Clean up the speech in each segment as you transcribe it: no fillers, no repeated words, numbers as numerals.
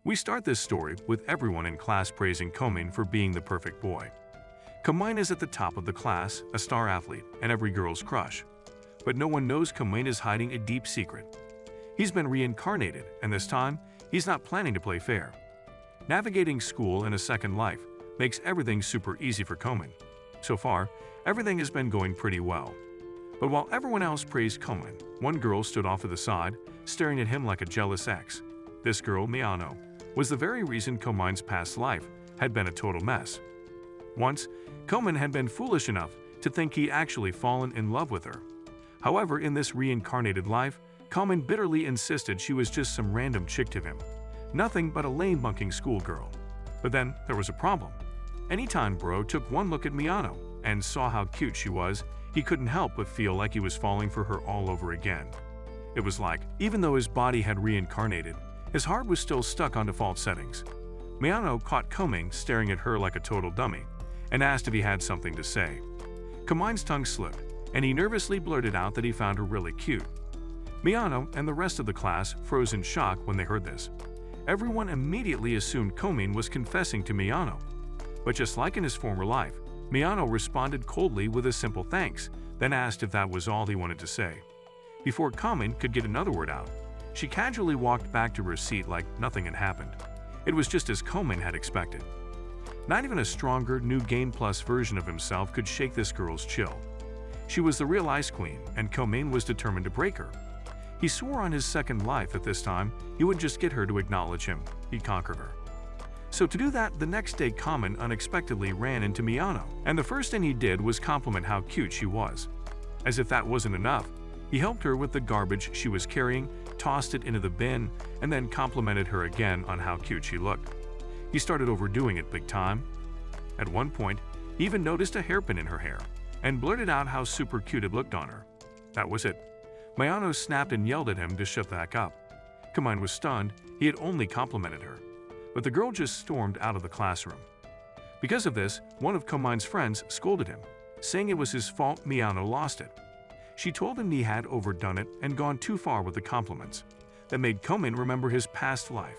We start this story with everyone in class praising Kain for being the perfect boy. Kain is at the top of the class, a star athlete, and every girl's crush. But no one knows Kain is hiding a deep secret. He's been reincarnated, and this time, he's not planning to play fair. Navigating school and a second life makes everything super easy for Kain. So far, everything has been going pretty well. But while everyone else praised Kain, one girl stood off to the side, staring at him like a jealous ex. This girl, Miyano, was the very reason Kain's past life had been a total mess. Once, Kain had been foolish enough to think he'd actually fallen in love with her. However, in this reincarnated life, Kain bitterly insisted she was just some random chick to him, nothing but a lame-bunking schoolgirl. But then there was a problem. Anytime Bro took one look at Miyano and saw how cute she was, he couldn't help but feel like he was falling for her all over again. It was like, even though his body had reincarnated, his heart was still stuck on default settings. Miyano caught Kain staring at her like a total dummy and asked if he had something to say. Kain's tongue slipped, and he nervously blurted out that he found her really cute. Miyano and the rest of the class froze in shock when they heard this. Everyone immediately assumed Kain was confessing to Miyano. But just like in his former life, Miyano responded coldly with a simple thanks, then asked if that was all he wanted to say. Before Kain could get another word out, she casually walked back to her seat like nothing had happened. It was just as Kain had expected. Not even a stronger, new Game Plus version of himself could shake this girl's chill. She was the real Ice Queen, and Kain was determined to break her. He swore on his second life that this time he would just get her to acknowledge him. He'd conquered her. So to do that, the next day Kain unexpectedly ran into Miyano, and the first thing he did was compliment how cute she was. As if that wasn't enough, he helped her with the garbage she was carrying, tossed it into the bin, and then complimented her again on how cute she looked. He started overdoing it big time. At one point, he even noticed a hairpin in her hair, and blurted out how super cute it looked on her. That was it. Miyano snapped and yelled at him to shut the heck up. Kain was stunned. He had only complimented her. But the girl just stormed out of the classroom. Because of this, one of Kain's friends scolded him, saying it was his fault Miyano lost it. She told him he had overdone it and gone too far with the compliments. That made Kain remember his past life.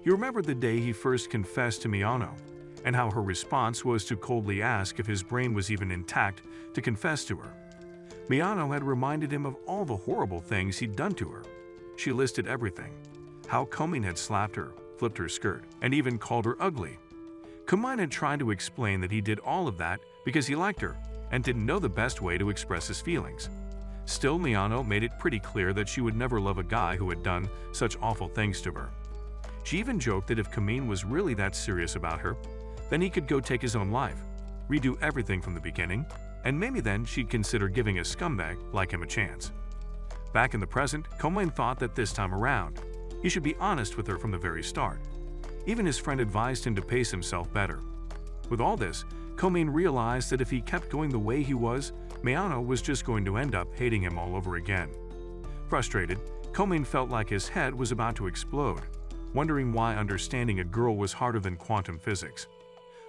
He remembered the day he first confessed to Miyano, and how her response was to coldly ask if his brain was even intact to confess to her. Miyano had reminded him of all the horrible things he'd done to her. She listed everything. How Kain had slapped her, flipped her skirt, and even called her ugly. Kain had tried to explain that he did all of that because he liked her and didn't know the best way to express his feelings. Still, Miyano made it pretty clear that she would never love a guy who had done such awful things to her. She even joked that if Kain was really that serious about her, then he could go take his own life, redo everything from the beginning, and maybe then she'd consider giving a scumbag like him a chance. Back in the present, Kain thought that this time around, he should be honest with her from the very start. Even his friend advised him to pace himself better. With all this, Kain realized that if he kept going the way he was, Miyano was just going to end up hating him all over again. Frustrated, Kain felt like his head was about to explode, wondering why understanding a girl was harder than quantum physics.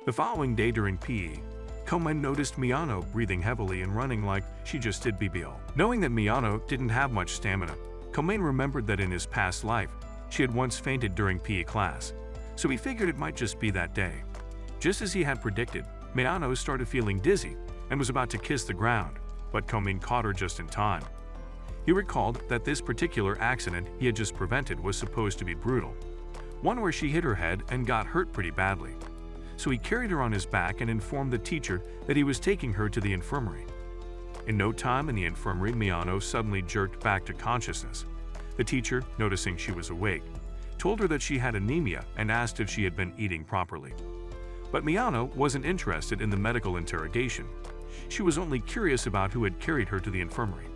The following day during PE, Kain noticed Miyano breathing heavily and running like she just did BBL. Knowing that Miyano didn't have much stamina, Kain remembered that in his past life, she had once fainted during PE class, so he figured it might just be that day. Just as he had predicted, Miyano started feeling dizzy and was about to kiss the ground, but Kain caught her just in time. He recalled that this particular accident he had just prevented was supposed to be brutal, one where she hit her head and got hurt pretty badly. So he carried her on his back and informed the teacher that he was taking her to the infirmary. In no time in the infirmary, Miyano suddenly jerked back to consciousness. The teacher, noticing she was awake, told her that she had anemia and asked if she had been eating properly. But Miyano wasn't interested in the medical interrogation. She was only curious about who had carried her to the infirmary.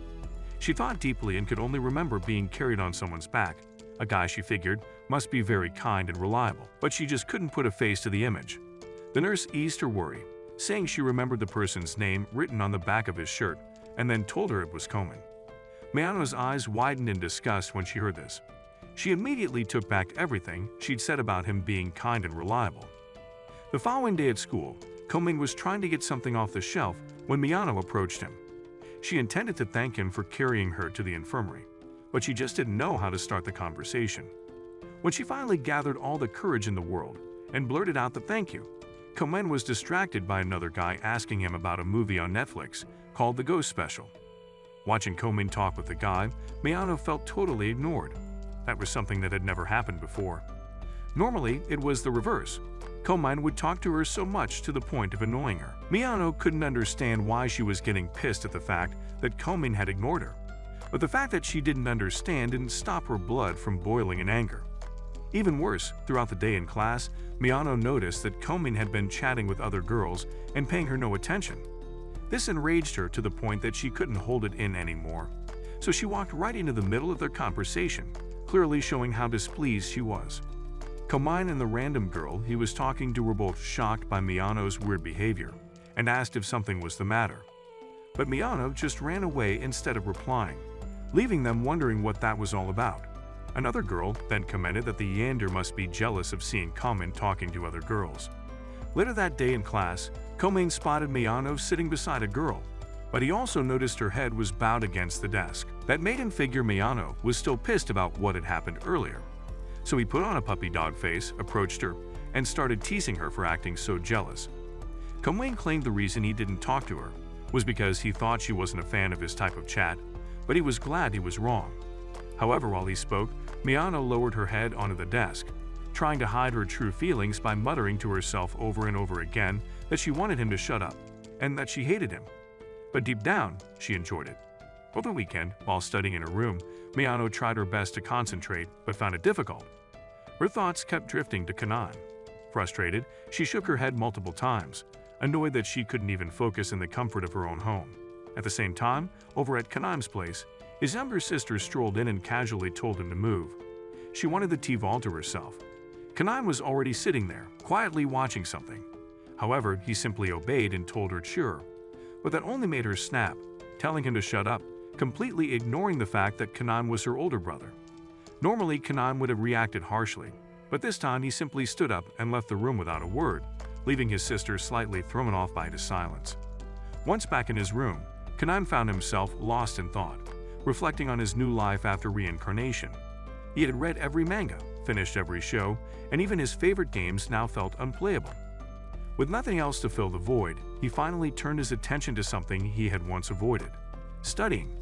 She thought deeply and could only remember being carried on someone's back. A guy, she figured, must be very kind and reliable, but she just couldn't put a face to the image. The nurse eased her worry, saying she remembered the person's name written on the back of his shirt, and then told her it was Kain. Miyano's eyes widened in disgust when she heard this. She immediately took back everything she'd said about him being kind and reliable. The following day at school, Kain was trying to get something off the shelf when Miyano approached him. She intended to thank him for carrying her to the infirmary, but she just didn't know how to start the conversation. When she finally gathered all the courage in the world and blurted out the thank you, Kain was distracted by another guy asking him about a movie on Netflix called The Ghost Special. Watching Kain talk with the guy, Miyano felt totally ignored. That was something that had never happened before. Normally, it was the reverse. Kain would talk to her so much to the point of annoying her. Miyano couldn't understand why she was getting pissed at the fact that Kain had ignored her. But the fact that she didn't understand didn't stop her blood from boiling in anger. Even worse, throughout the day in class, Miyano noticed that Kain had been chatting with other girls and paying her no attention. This enraged her to the point that she couldn't hold it in anymore. So she walked right into the middle of their conversation, clearly showing how displeased she was. Kain and the random girl he was talking to were both shocked by Miyano's weird behavior and asked if something was the matter. But Miyano just ran away instead of replying, leaving them wondering what that was all about. Another girl then commented that the Yander must be jealous of seeing Kain talking to other girls. Later that day in class, Kain spotted Miyano sitting beside a girl, but he also noticed her head was bowed against the desk. That made him figure Miyano was still pissed about what had happened earlier. So he put on a puppy dog face, approached her, and started teasing her for acting so jealous. Kain claimed the reason he didn't talk to her was because he thought she wasn't a fan of his type of chat, but he was glad he was wrong. However, while he spoke, Miyano lowered her head onto the desk, trying to hide her true feelings by muttering to herself over and over again that she wanted him to shut up and that she hated him. But deep down, she enjoyed it. Over the weekend, while studying in her room, Miyano tried her best to concentrate but found it difficult. Her thoughts kept drifting to Kain. Frustrated, she shook her head multiple times, annoyed that she couldn't even focus in the comfort of her own home. At the same time, over at Kain's place, his younger sister strolled in and casually told him to move. She wanted the TV all to herself. Kain was already sitting there, quietly watching something. However, he simply obeyed and told her sure. But that only made her snap, telling him to shut up, completely ignoring the fact that Kain was her older brother. Normally, Kain would have reacted harshly, but this time he simply stood up and left the room without a word, leaving his sister slightly thrown off by his silence. Once back in his room, Kain found himself lost in thought, reflecting on his new life after Reincarnation. He had read every manga, finished every show, and even his favorite games now felt unplayable. With nothing else to fill the void, he finally turned his attention to something he had once avoided: studying.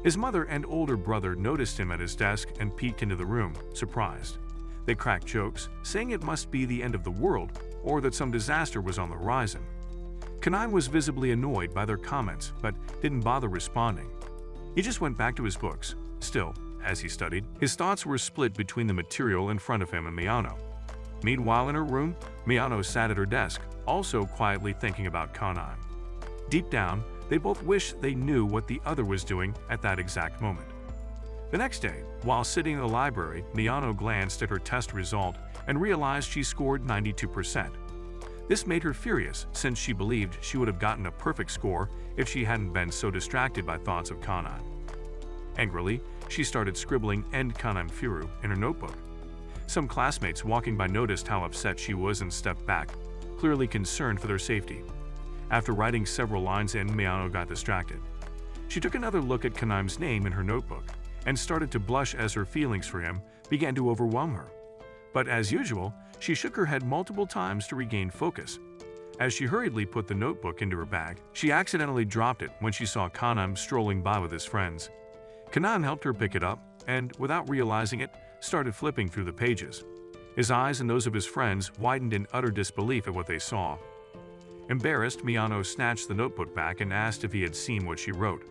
His mother and older brother noticed him at his desk and peeked into the room, surprised. They cracked jokes, saying it must be the end of the world or that some disaster was on the horizon. Kain was visibly annoyed by their comments but didn't bother responding. He just went back to his books. Still, as he studied, his thoughts were split between the material in front of him and Miyano. Meanwhile, in her room, Miyano sat at her desk, also quietly thinking about Kain. Deep down, they both wished they knew what the other was doing at that exact moment. The next day, while sitting in the library, Miyano glanced at her test result and realized she scored 92%. This made her furious since she believed she would have gotten a perfect score if she hadn't been so distracted by thoughts of Kain. Angrily, she started scribbling "End Kain Furu" in her notebook. Some classmates walking by noticed how upset she was and stepped back, clearly concerned for their safety. After writing several lines in, Miyano got distracted. She took another look at Kain's name in her notebook and started to blush as her feelings for him began to overwhelm her. But as usual, she shook her head multiple times to regain focus. As she hurriedly put the notebook into her bag, she accidentally dropped it when she saw Kain strolling by with his friends. Kain helped her pick it up and, without realizing it, started flipping through the pages. His eyes and those of his friends widened in utter disbelief at what they saw. Embarrassed, Miyano snatched the notebook back and asked if he had seen what she wrote.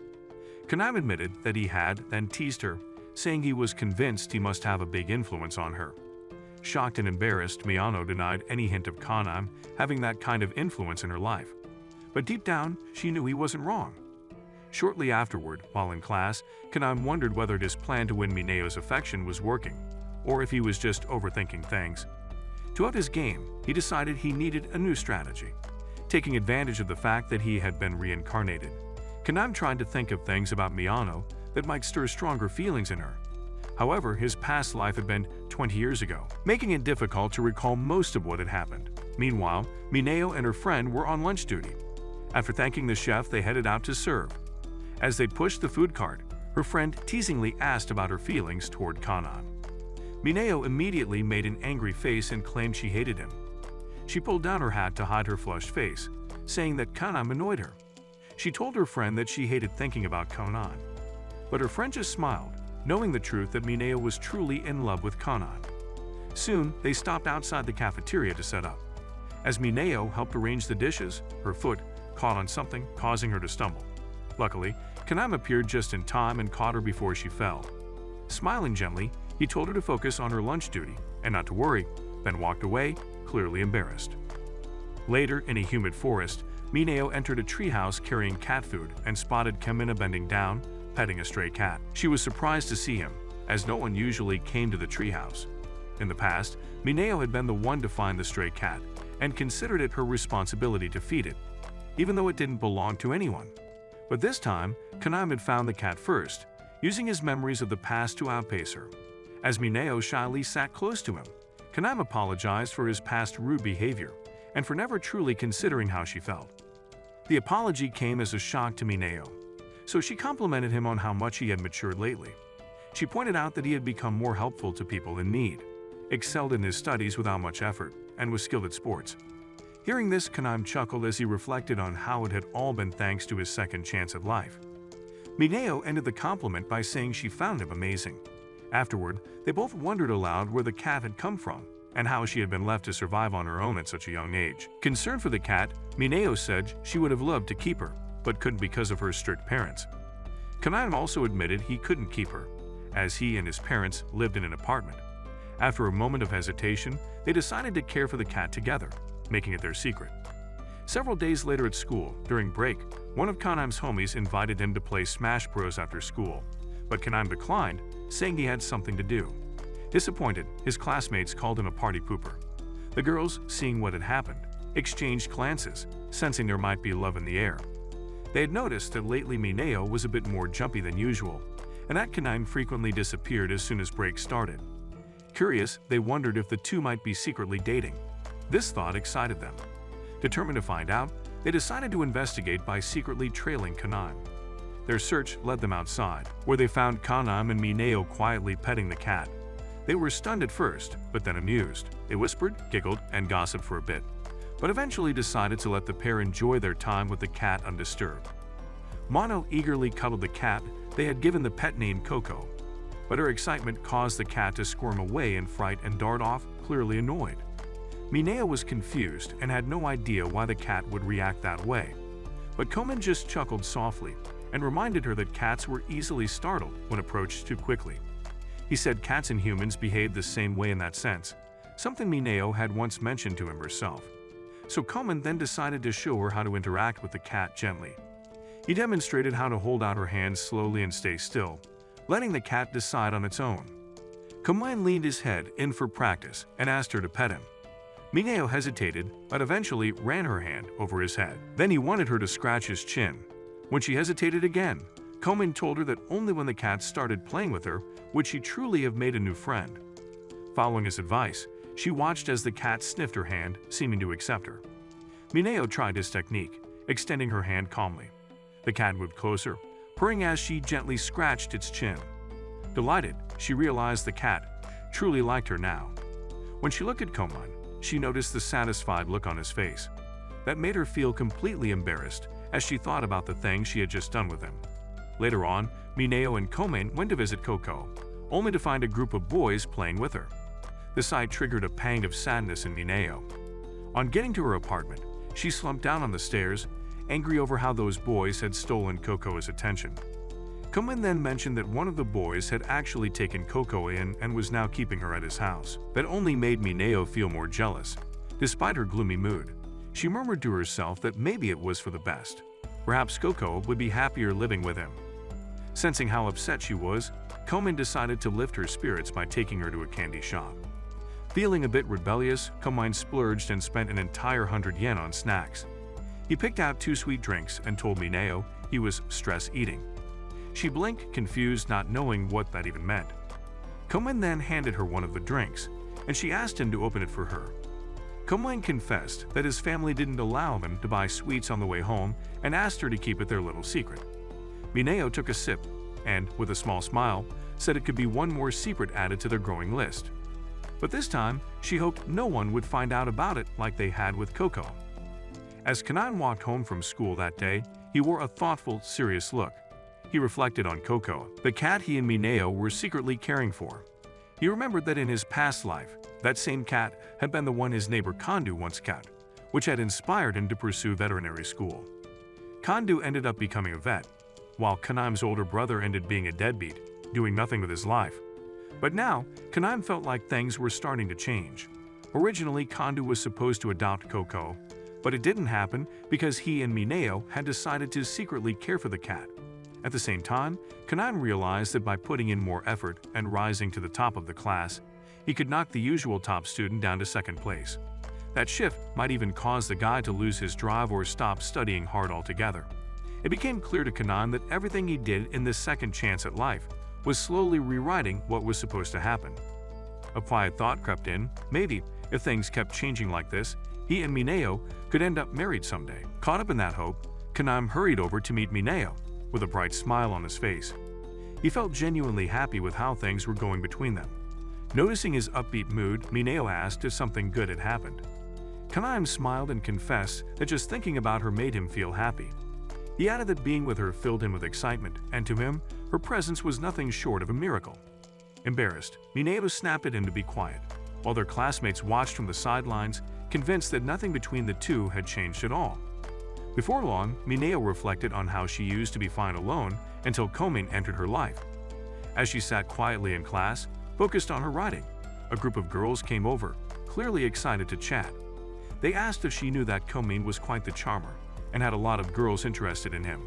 Kain admitted that he had, then teased her, saying he was convinced he must have a big influence on her. Shocked and embarrassed, Miyano denied any hint of Kain having that kind of influence in her life. But deep down, she knew he wasn't wrong. Shortly afterward, while in class, Kain wondered whether his plan to win Mineo's affection was working, or if he was just overthinking things. To up his game, he decided he needed a new strategy. Taking advantage of the fact that he had been reincarnated, Kain tried to think of things about Miyano that might stir stronger feelings in her. However, his past life had been 20 years ago, making it difficult to recall most of what had happened. Meanwhile, Mineo and her friend were on lunch duty. After thanking the chef, they headed out to serve. As they pushed the food cart, her friend teasingly asked about her feelings toward Kain. Mineo immediately made an angry face and claimed she hated him. She pulled down her hat to hide her flushed face, saying that Kain annoyed her. She told her friend that she hated thinking about Kain. But her friend just smiled, knowing the truth that Mineo was truly in love with Kain. Soon, they stopped outside the cafeteria to set up. As Mineo helped arrange the dishes, her foot caught on something, causing her to stumble. Luckily, Kain appeared just in time and caught her before she fell. Smiling gently, he told her to focus on her lunch duty and not to worry, then walked away, clearly embarrassed. Later, in a humid forest, Mineo entered a treehouse carrying cat food and spotted Kain bending down, petting a stray cat. She was surprised to see him, as no one usually came to the treehouse. In the past, Mineo had been the one to find the stray cat and considered it her responsibility to feed it, even though it didn't belong to anyone. But this time, Kain had found the cat first, using his memories of the past to outpace her. As Mineo shyly sat close to him, Kain apologized for his past rude behavior and for never truly considering how she felt. The apology came as a shock to Mineo, so she complimented him on how much he had matured lately. She pointed out that he had become more helpful to people in need, excelled in his studies without much effort, and was skilled at sports. Hearing this, Kain chuckled as he reflected on how it had all been thanks to his second chance at life. Mineo ended the compliment by saying she found him amazing. Afterward, they both wondered aloud where the cat had come from and how she had been left to survive on her own at such a young age. Concerned for the cat, Mineo said she would have loved to keep her, but couldn't because of her strict parents. Kain also admitted he couldn't keep her, as he and his parents lived in an apartment. After a moment of hesitation, they decided to care for the cat together, making it their secret. Several days later at school, during break, one of Kain's homies invited him to play Smash Bros after school, but Kain declined, saying he had something to do. Disappointed, his classmates called him a party pooper. The girls, seeing what had happened, exchanged glances, sensing there might be love in the air. They had noticed that lately Mineo was a bit more jumpy than usual, and that Kain frequently disappeared as soon as break started. Curious, they wondered if the two might be secretly dating. This thought excited them. Determined to find out, they decided to investigate by secretly trailing Kain. Their search led them outside, where they found Kain and Mineo quietly petting the cat. They were stunned at first, but then amused. They whispered, giggled, and gossiped for a bit, but eventually decided to let the pair enjoy their time with the cat undisturbed. Mono eagerly cuddled the cat they had given the pet name Coco, but her excitement caused the cat to squirm away in fright and dart off, clearly annoyed. Mineo was confused and had no idea why the cat would react that way, but Kain just chuckled softly and reminded her that cats were easily startled when approached too quickly. He said cats and humans behaved the same way in that sense, something Mineo had once mentioned to him herself. So Kain then decided to show her how to interact with the cat gently. He demonstrated how to hold out her hands slowly and stay still, letting the cat decide on its own. Kain leaned his head in for practice and asked her to pet him. Mineo hesitated, but eventually ran her hand over his head. Then he wanted her to scratch his chin. When she hesitated again, Kain told her that only when the cat started playing with her would she truly have made a new friend. Following his advice, she watched as the cat sniffed her hand, seeming to accept her. Mineo tried his technique, extending her hand calmly. The cat moved closer, purring as she gently scratched its chin. Delighted, she realized the cat truly liked her now. When she looked at Kain, she noticed the satisfied look on his face. That made her feel completely embarrassed as she thought about the things she had just done with him. Later on, Mineo and Kain went to visit Coco, only to find a group of boys playing with her. The sight triggered a pang of sadness in Mineo. On getting to her apartment, she slumped down on the stairs, angry over how those boys had stolen Coco's attention. Kain then mentioned that one of the boys had actually taken Coco in and was now keeping her at his house. That only made Mineo feel more jealous. Despite her gloomy mood, she murmured to herself that maybe it was for the best. Perhaps Coco would be happier living with him. Sensing how upset she was, Kain decided to lift her spirits by taking her to a candy shop. Feeling a bit rebellious, Kain splurged and spent an entire 100 yen on snacks. He picked out 2 sweet drinks and told Mineo he was stress eating. She blinked, confused, not knowing what that even meant. Kain then handed her one of the drinks, and she asked him to open it for her. Kain confessed that his family didn't allow him to buy sweets on the way home and asked her to keep it their little secret. Mineo took a sip, and, with a small smile, said it could be one more secret added to their growing list. But this time, she hoped no one would find out about it like they had with Coco. As Kain walked home from school that day, he wore a thoughtful, serious look. He reflected on Coco, the cat he and Miyano were secretly caring for. He remembered that in his past life, that same cat had been the one his neighbor Kandu once kept, which had inspired him to pursue veterinary school. Kandu ended up becoming a vet, while Kain's older brother ended being a deadbeat, doing nothing with his life. But now, Kain felt like things were starting to change. Originally, Kandu was supposed to adopt Coco, but it didn't happen because he and Miyano had decided to secretly care for the cat. At the same time, Kain realized that by putting in more effort and rising to the top of the class, he could knock the usual top student down to second place. That shift might even cause the guy to lose his drive or stop studying hard altogether. It became clear to Kain that everything he did in this second chance at life was slowly rewriting what was supposed to happen. A quiet thought crept in: maybe, if things kept changing like this, he and Miyano could end up married someday. Caught up in that hope, Kain hurried over to meet Miyano, with a bright smile on his face. He felt genuinely happy with how things were going between them. Noticing his upbeat mood, Miyano asked if something good had happened. Kain smiled and confessed that just thinking about her made him feel happy. He added that being with her filled him with excitement, and to him, her presence was nothing short of a miracle. Embarrassed, Miyano snapped at him to be quiet, while their classmates watched from the sidelines, convinced that nothing between the two had changed at all. Before long, Miyano reflected on how she used to be fine alone until Kain entered her life. As she sat quietly in class, focused on her writing, a group of girls came over, clearly excited to chat. They asked if she knew that Kain was quite the charmer and had a lot of girls interested in him.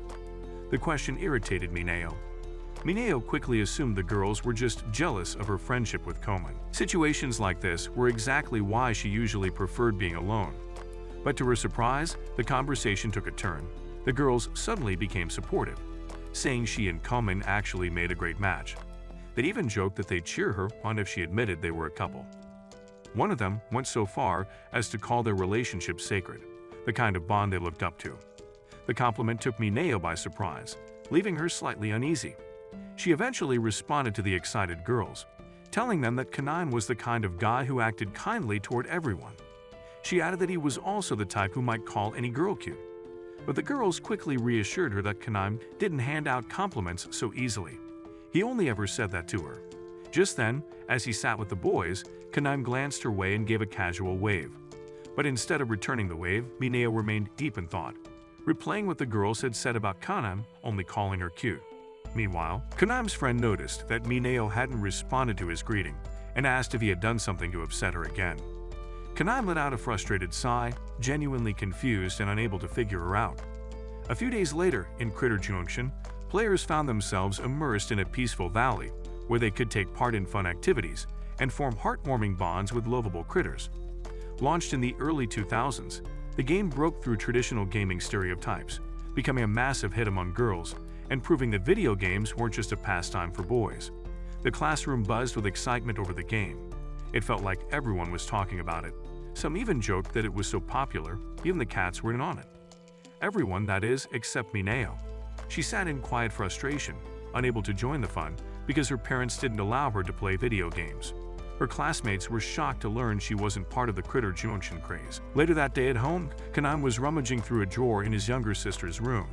The question irritated Miyano. Miyano quickly assumed the girls were just jealous of her friendship with Kain. Situations like this were exactly why she usually preferred being alone. But to her surprise, the conversation took a turn. The girls suddenly became supportive, saying she and Kain actually made a great match. They'd even joked that they'd cheer her on if she admitted they were a couple. One of them went so far as to call their relationship sacred, the kind of bond they looked up to. The compliment took Miyano by surprise, leaving her slightly uneasy. She eventually responded to the excited girls, telling them that Kain was the kind of guy who acted kindly toward everyone. She added that he was also the type who might call any girl cute. But the girls quickly reassured her that Kain didn't hand out compliments so easily. He only ever said that to her. Just then, as he sat with the boys, Kain glanced her way and gave a casual wave. But instead of returning the wave, Miyano remained deep in thought, replaying what the girls had said about Kain, only calling her cute. Meanwhile, Kain's friend noticed that Miyano hadn't responded to his greeting and asked if he had done something to upset her again. Kain let out a frustrated sigh, genuinely confused and unable to figure her out. A few days later, in Critter Junction, players found themselves immersed in a peaceful valley where they could take part in fun activities and form heartwarming bonds with lovable critters. Launched in the early 2000s, the game broke through traditional gaming stereotypes, becoming a massive hit among girls and proving that video games weren't just a pastime for boys. The classroom buzzed with excitement over the game. It felt like everyone was talking about it. Some even joked that it was so popular, even the cats were in on it. Everyone, that is, except Miyano. She sat in quiet frustration, unable to join the fun because her parents didn't allow her to play video games. Her classmates were shocked to learn she wasn't part of the Critter Junction craze. Later that day at home, Kain was rummaging through a drawer in his younger sister's room.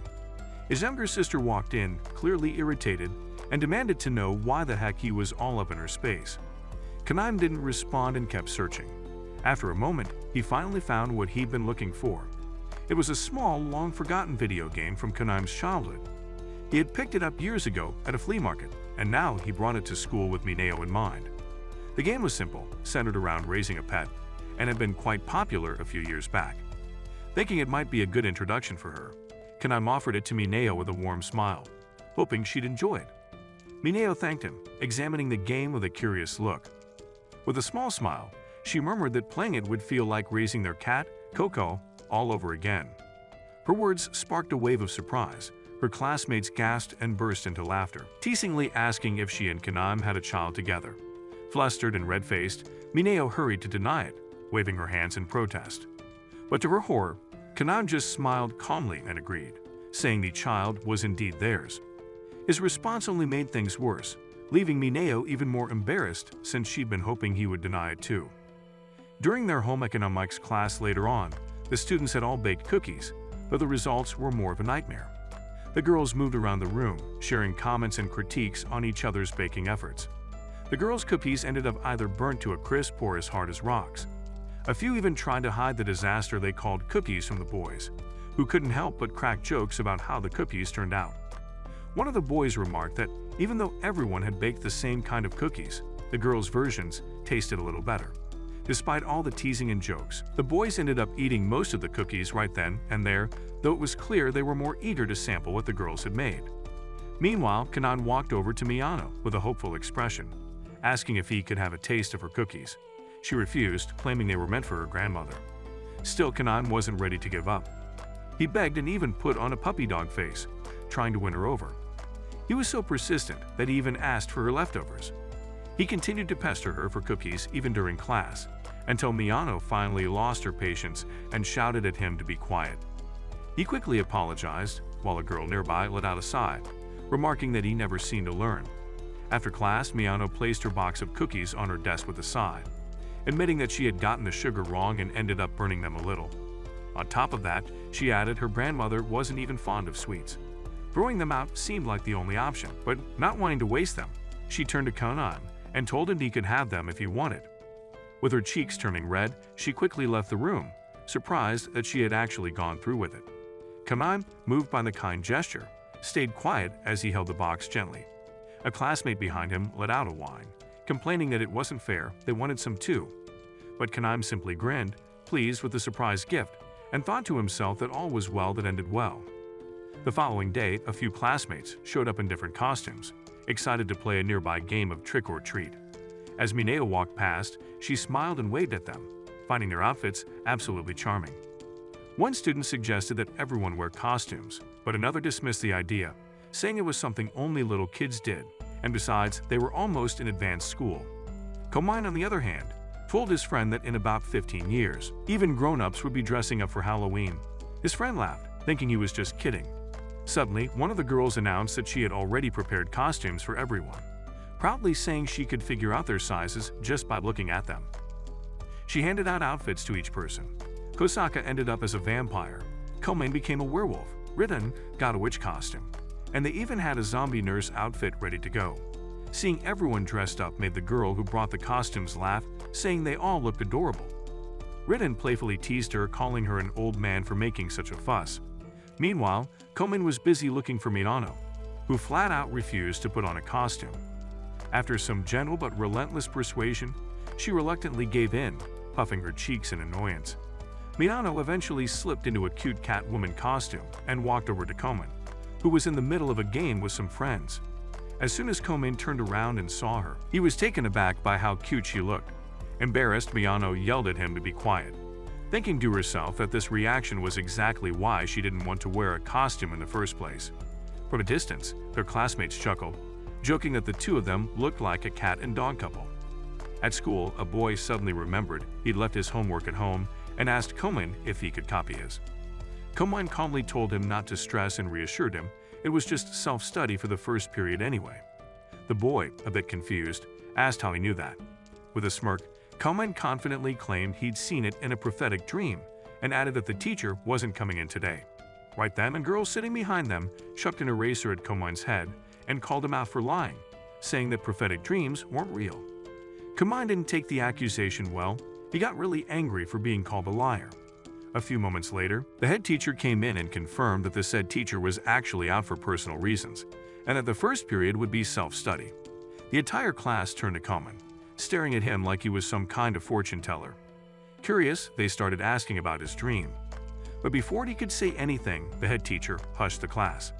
His younger sister walked in, clearly irritated, and demanded to know why the heck he was all up in her space. Kain didn't respond and kept searching. After a moment, he finally found what he'd been looking for. It was a small, long-forgotten video game from Kain's childhood. He had picked it up years ago at a flea market, and now he brought it to school with Miyano in mind. The game was simple, centered around raising a pet, and had been quite popular a few years back. Thinking it might be a good introduction for her, Kain offered it to Miyano with a warm smile, hoping she'd enjoy it. Miyano thanked him, examining the game with a curious look. With a small smile, she murmured that playing it would feel like raising their cat, Coco, all over again. Her words sparked a wave of surprise. Her classmates gasped and burst into laughter, teasingly asking if she and Kain had a child together. Flustered and red-faced, Miyano hurried to deny it, waving her hands in protest. But to her horror, Kain just smiled calmly and agreed, saying the child was indeed theirs. His response only made things worse, leaving Miyano even more embarrassed since she'd been hoping he would deny it too. During their home economics class later on, the students had all baked cookies, but the results were more of a nightmare. The girls moved around the room, sharing comments and critiques on each other's baking efforts. The girls' cookies ended up either burnt to a crisp or as hard as rocks. A few even tried to hide the disaster they called cookies from the boys, who couldn't help but crack jokes about how the cookies turned out. One of the boys remarked that even though everyone had baked the same kind of cookies, the girls' versions tasted a little better. Despite all the teasing and jokes, the boys ended up eating most of the cookies right then and there, though it was clear they were more eager to sample what the girls had made. Meanwhile, Kain walked over to Miyano with a hopeful expression, asking if he could have a taste of her cookies. She refused, claiming they were meant for her grandmother. Still, Kain wasn't ready to give up. He begged and even put on a puppy dog face, trying to win her over. He was so persistent that he even asked for her leftovers. He continued to pester her for cookies even during class, until Miyano finally lost her patience and shouted at him to be quiet. He quickly apologized, while a girl nearby let out a sigh, remarking that he never seemed to learn. After class, Miyano placed her box of cookies on her desk with a sigh, admitting that she had gotten the sugar wrong and ended up burning them a little. On top of that, she added her grandmother wasn't even fond of sweets. Throwing them out seemed like the only option, but not wanting to waste them, she turned to Kain and told him he could have them if he wanted. With her cheeks turning red, she quickly left the room, surprised that she had actually gone through with it. Kain, moved by the kind gesture, stayed quiet as he held the box gently. A classmate behind him let out a whine, complaining that it wasn't fair, they wanted some too. But Kain simply grinned, pleased with the surprise gift, and thought to himself that all was well that ended well. The following day, a few classmates showed up in different costumes, excited to play a nearby game of trick or treat. As Miyano walked past, she smiled and waved at them, finding their outfits absolutely charming. One student suggested that everyone wear costumes, but another dismissed the idea, saying it was something only little kids did, and besides, they were almost in advanced school. Kain, on the other hand, told his friend that in about 15 years, even grown-ups would be dressing up for Halloween. His friend laughed, thinking he was just kidding. Suddenly, one of the girls announced that she had already prepared costumes for everyone, proudly saying she could figure out their sizes just by looking at them. She handed out outfits to each person. Kosaka ended up as a vampire, Kain became a werewolf, Rizz got a witch costume, and they even had a zombie nurse outfit ready to go. Seeing everyone dressed up made the girl who brought the costumes laugh, saying they all looked adorable. Rizz playfully teased her, calling her an old man for making such a fuss. Meanwhile, Kain was busy looking for Miyano, who flat out refused to put on a costume. After some gentle but relentless persuasion, she reluctantly gave in, puffing her cheeks in annoyance. Miyano eventually slipped into a cute Catwoman costume and walked over to Kain, who was in the middle of a game with some friends. As soon as Kain turned around and saw her, he was taken aback by how cute she looked. Embarrassed, Miyano yelled at him to be quiet, thinking to herself that this reaction was exactly why she didn't want to wear a costume in the first place. From a distance, their classmates chuckled, joking that the two of them looked like a cat and dog couple. At school, a boy suddenly remembered he'd left his homework at home and asked Kain if he could copy his. Kain calmly told him not to stress and reassured him it was just self-study for the first period anyway. The boy, a bit confused, asked how he knew that. With a smirk, Kain confidently claimed he'd seen it in a prophetic dream and added that the teacher wasn't coming in today. Right then, a girl sitting behind them chucked an eraser at Kain's head and called him out for lying, saying that prophetic dreams weren't real. Kain didn't take the accusation well. He got really angry for being called a liar. A few moments later, the head teacher came in and confirmed that the said teacher was actually out for personal reasons, and that the first period would be self-study. The entire class turned to Kain, staring at him like he was some kind of fortune teller. Curious, they started asking about his dream. But before he could say anything, the head teacher hushed the class.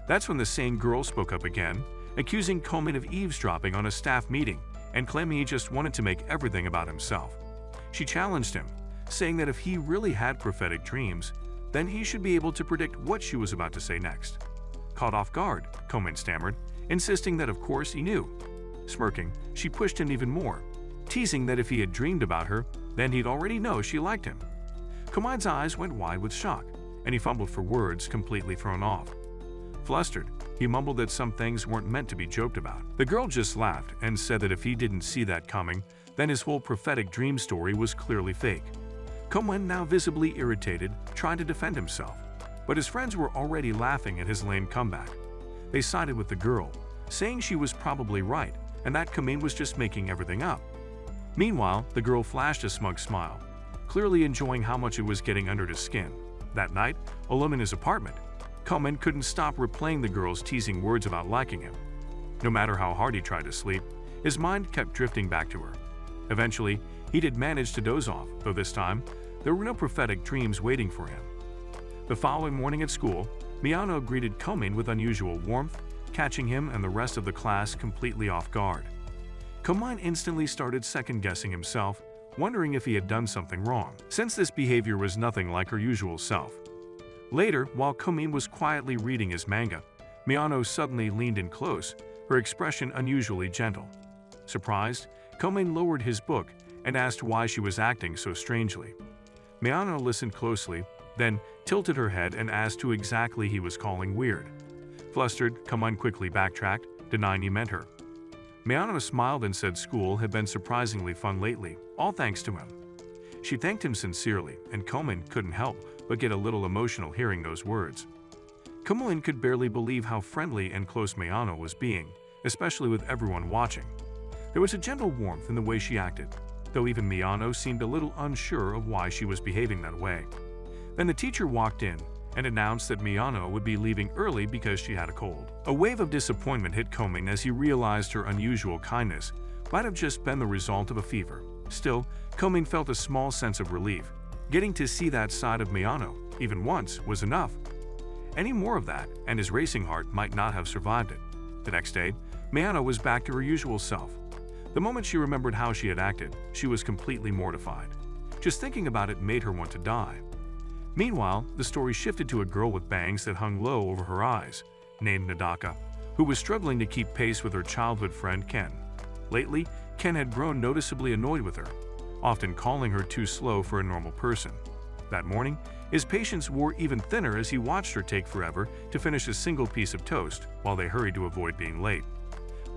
That's when the same girl spoke up again, accusing Kain of eavesdropping on a staff meeting and claiming he just wanted to make everything about himself. She challenged him, saying that if he really had prophetic dreams, then he should be able to predict what she was about to say next. Caught off guard, Kain stammered, insisting that of course he knew. Smirking, she pushed him even more, teasing that if he had dreamed about her, then he'd already know she liked him. Kain's eyes went wide with shock, and he fumbled for words, completely thrown off. Flustered, he mumbled that some things weren't meant to be joked about. The girl just laughed and said that if he didn't see that coming, then his whole prophetic dream story was clearly fake. Kain, now visibly irritated, tried to defend himself, but his friends were already laughing at his lame comeback. They sided with the girl, saying she was probably right and that Kain was just making everything up. Meanwhile, the girl flashed a smug smile, clearly enjoying how much it was getting under his skin. That night, alone in his apartment, Kain couldn't stop replaying the girl's teasing words about liking him. No matter how hard he tried to sleep, his mind kept drifting back to her. Eventually, he did manage to doze off, though this time, there were no prophetic dreams waiting for him. The following morning at school, Miyano greeted Kain with unusual warmth, catching him and the rest of the class completely off guard. Kain instantly started second-guessing himself, wondering if he had done something wrong, since this behavior was nothing like her usual self. Later, while Kain was quietly reading his manga, Miyano suddenly leaned in close, her expression unusually gentle. Surprised, Kain lowered his book and asked why she was acting so strangely. Miyano listened closely, then tilted her head and asked who exactly he was calling weird. Flustered, Kain quickly backtracked, denying he meant her. Miyano smiled and said school had been surprisingly fun lately, all thanks to him. She thanked him sincerely, and Kain couldn't help but get a little emotional hearing those words. Kain could barely believe how friendly and close Miyano was being, especially with everyone watching. There was a gentle warmth in the way she acted, though even Miyano seemed a little unsure of why she was behaving that way. Then the teacher walked in and announced that Miyano would be leaving early because she had a cold. A wave of disappointment hit Kain as he realized her unusual kindness might have just been the result of a fever. Still, Kain felt a small sense of relief. Getting to see that side of Miyano, even once, was enough. Any more of that, and his racing heart might not have survived it. The next day, Miyano was back to her usual self. The moment she remembered how she had acted, she was completely mortified. Just thinking about it made her want to die. Meanwhile, the story shifted to a girl with bangs that hung low over her eyes, named Nadaka, who was struggling to keep pace with her childhood friend Kain. Lately, Kain had grown noticeably annoyed with her, often calling her too slow for a normal person. That morning, his patience wore even thinner as he watched her take forever to finish a single piece of toast while they hurried to avoid being late.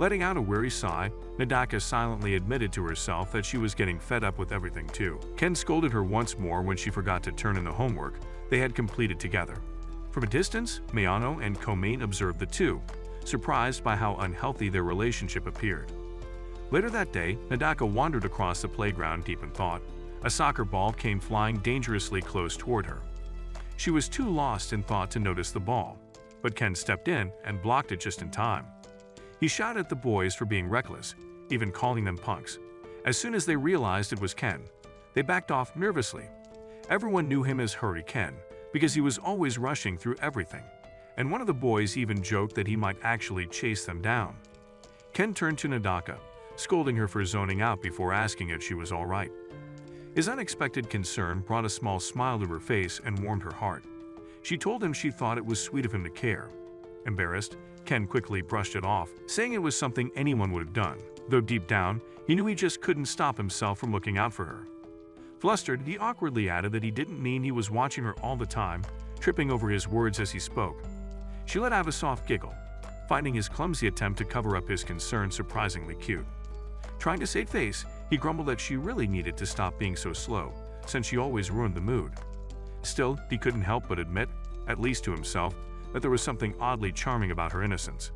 Letting out a weary sigh, Nadaka silently admitted to herself that she was getting fed up with everything too. Kain scolded her once more when she forgot to turn in the homework they had completed together. From a distance, Miyano and Kain observed the two, surprised by how unhealthy their relationship appeared. Later that day, Nadaka wandered across the playground deep in thought. A soccer ball came flying dangerously close toward her. She was too lost in thought to notice the ball, but Kain stepped in and blocked it just in time. He shouted at the boys for being reckless, even calling them punks. As soon as they realized it was Kain, they backed off nervously. Everyone knew him as Hurry Kain because he was always rushing through everything, and one of the boys even joked that he might actually chase them down. Kain turned to Nadaka, scolding her for zoning out before asking if she was all right. His unexpected concern brought a small smile to her face and warmed her heart. She told him she thought it was sweet of him to care. Embarrassed, Kain quickly brushed it off, saying it was something anyone would have done, though deep down, he knew he just couldn't stop himself from looking out for her. Flustered, he awkwardly added that he didn't mean he was watching her all the time, tripping over his words as he spoke. She let out a soft giggle, finding his clumsy attempt to cover up his concern surprisingly cute. Trying to save face, he grumbled that she really needed to stop being so slow, since she always ruined the mood. Still, he couldn't help but admit, at least to himself, that there was something oddly charming about her innocence.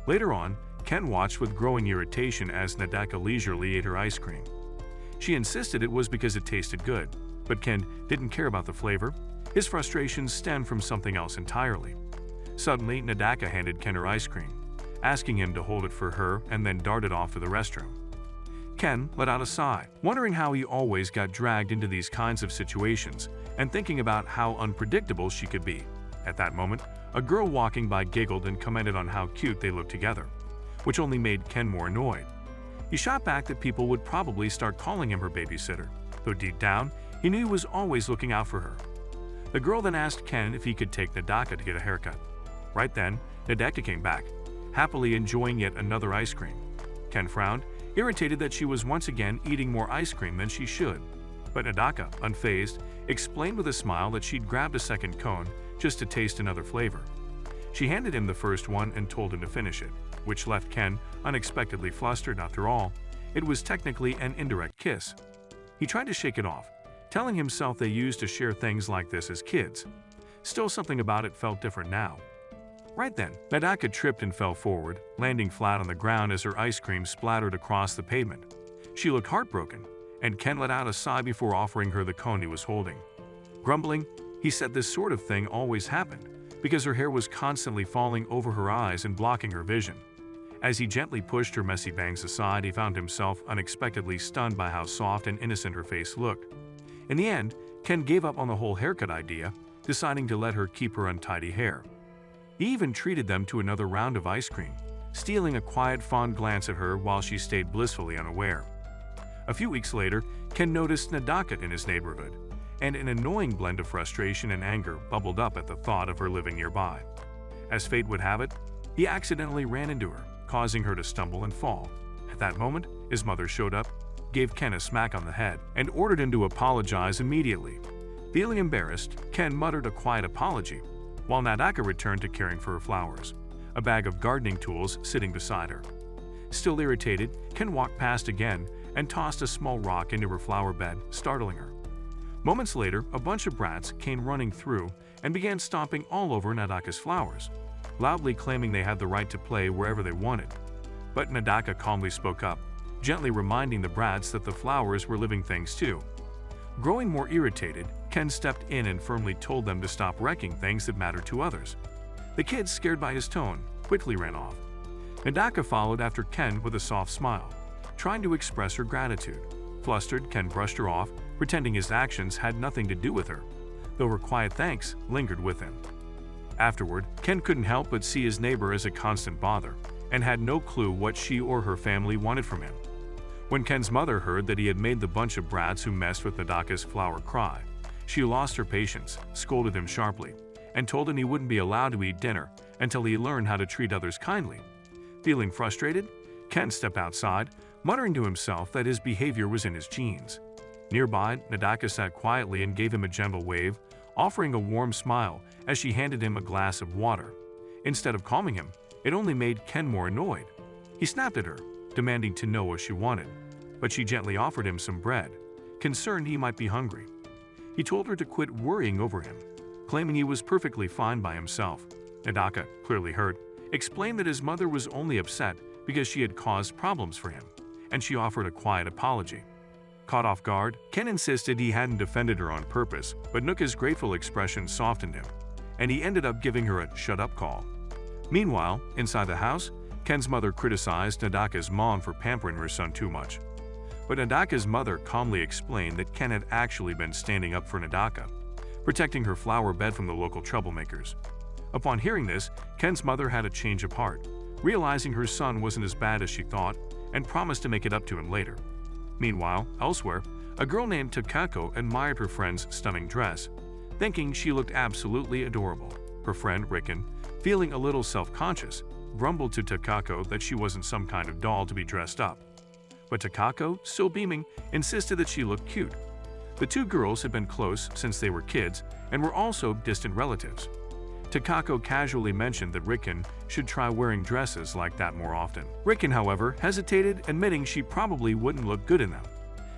Later on, Kain watched with growing irritation as Nadaka leisurely ate her ice cream. She insisted it was because it tasted good, but Kain didn't care about the flavor. His frustrations stemmed from something else entirely. Suddenly, Nadaka handed Kain her ice cream, asking him to hold it for her and then darted off to the restroom. Kain let out a sigh, wondering how he always got dragged into these kinds of situations and thinking about how unpredictable she could be. At that moment, a girl walking by giggled and commented on how cute they looked together, which only made Kain more annoyed. He shot back that people would probably start calling him her babysitter, though deep down, he knew he was always looking out for her. The girl then asked Kain if he could take Nadaka to get a haircut. Right then, Nadaka came back, happily enjoying yet another ice cream. Kain frowned, irritated that she was once again eating more ice cream than she should. But Nadaka, unfazed, explained with a smile that she'd grabbed a second cone just to taste another flavor. She handed him the first one and told him to finish it, which left Ken unexpectedly flustered. After all, it was technically an indirect kiss. He tried to shake it off, telling himself they used to share things like this as kids. Still, something about it felt different now. Right then, Nadaka tripped and fell forward, landing flat on the ground as her ice cream splattered across the pavement. She looked heartbroken, and Ken let out a sigh before offering her the cone he was holding. Grumbling, he said this sort of thing always happened, because her hair was constantly falling over her eyes and blocking her vision. As he gently pushed her messy bangs aside, he found himself unexpectedly stunned by how soft and innocent her face looked. In the end, Ken gave up on the whole haircut idea, deciding to let her keep her untidy hair. He even treated them to another round of ice cream, stealing a quiet, fond glance at her while she stayed blissfully unaware. A few weeks later, Ken noticed Nadaka in his neighborhood, and an annoying blend of frustration and anger bubbled up at the thought of her living nearby. As fate would have it, he accidentally ran into her, causing her to stumble and fall. At that moment, his mother showed up, gave Ken a smack on the head, and ordered him to apologize immediately. Feeling embarrassed, Ken muttered a quiet apology, while Nadaka returned to caring for her flowers, a bag of gardening tools sitting beside her. Still irritated, Ken walked past again and tossed a small rock into her flower bed, startling her. Moments later, a bunch of brats came running through and began stomping all over Nadaka's flowers, loudly claiming they had the right to play wherever they wanted. But Nadaka calmly spoke up, gently reminding the brats that the flowers were living things too. Growing more irritated, Ken stepped in and firmly told them to stop wrecking things that mattered to others. The kids, scared by his tone, quickly ran off. Nadaka followed after Ken with a soft smile, trying to express her gratitude. Flustered, Ken brushed her off, pretending his actions had nothing to do with her, though her quiet thanks lingered with him. Afterward, Ken couldn't help but see his neighbor as a constant bother, and had no clue what she or her family wanted from him. When Ken's mother heard that he had made the bunch of brats who messed with Nadaka's flower cry, she lost her patience, scolded him sharply, and told him he wouldn't be allowed to eat dinner until he learned how to treat others kindly. Feeling frustrated, Ken stepped outside, muttering to himself that his behavior was in his genes. Nearby, Nadaka sat quietly and gave him a gentle wave, offering a warm smile as she handed him a glass of water. Instead of calming him, it only made Ken more annoyed. He snapped at her, demanding to know what she wanted, but she gently offered him some bread, concerned he might be hungry. He told her to quit worrying over him, claiming he was perfectly fine by himself. Nadaka, clearly hurt, explained that his mother was only upset because she had caused problems for him, and she offered a quiet apology. Caught off guard, Ken insisted he hadn't defended her on purpose, but Nuka's grateful expression softened him, and he ended up giving her a shut-up call. Meanwhile, inside the house, Ken's mother criticized Nadaka's mom for pampering her son too much. But Nadaka's mother calmly explained that Ken had actually been standing up for Nadaka, protecting her flower bed from the local troublemakers. Upon hearing this, Ken's mother had a change of heart, realizing her son wasn't as bad as she thought, and promised to make it up to him later. Meanwhile, elsewhere, a girl named Takako admired her friend's stunning dress, thinking she looked absolutely adorable. Her friend, Riken, feeling a little self-conscious, grumbled to Takako that she wasn't some kind of doll to be dressed up. But Takako, still beaming, insisted that she looked cute. The two girls had been close since they were kids and were also distant relatives. Takako casually mentioned that Riken should try wearing dresses like that more often. Riken, however, hesitated, admitting she probably wouldn't look good in them.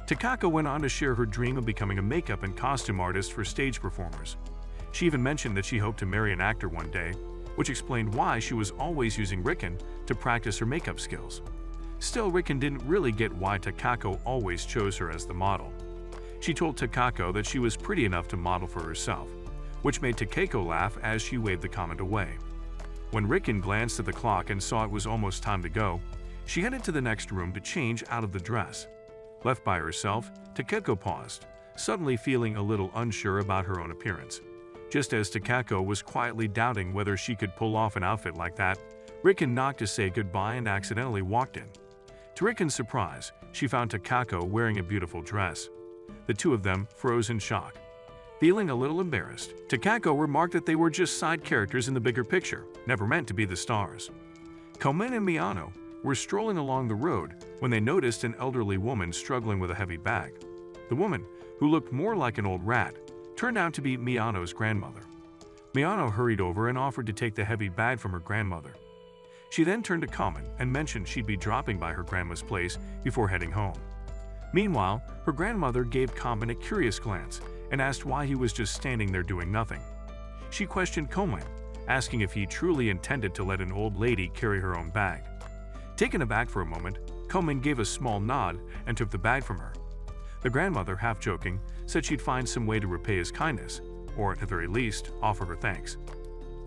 Takako went on to share her dream of becoming a makeup and costume artist for stage performers. She even mentioned that she hoped to marry an actor one day, which explained why she was always using Riken to practice her makeup skills. Still, Riken didn't really get why Takako always chose her as the model. She told Takako that she was pretty enough to model for herself, which made Takako laugh as she waved the comment away. When Riken glanced at the clock and saw it was almost time to go, she headed to the next room to change out of the dress. Left by herself, Takako paused, suddenly feeling a little unsure about her own appearance. Just as Takako was quietly doubting whether she could pull off an outfit like that, Riken knocked to say goodbye and accidentally walked in. To Riken's surprise, she found Takako wearing a beautiful dress. The two of them froze in shock. Feeling a little embarrassed, Takako remarked that they were just side characters in the bigger picture, never meant to be the stars. Kain and Miyano were strolling along the road when they noticed an elderly woman struggling with a heavy bag. The woman, who looked more like an old rat, turned out to be Miyano's grandmother. Miyano hurried over and offered to take the heavy bag from her grandmother. She then turned to Kain and mentioned she'd be dropping by her grandma's place before heading home. Meanwhile, her grandmother gave Kain a curious glance and asked why he was just standing there doing nothing. She questioned Kain, asking if he truly intended to let an old lady carry her own bag. Taken aback for a moment, Kain gave a small nod and took the bag from her. The grandmother, half joking, said she'd find some way to repay his kindness, or at the very least, offer her thanks.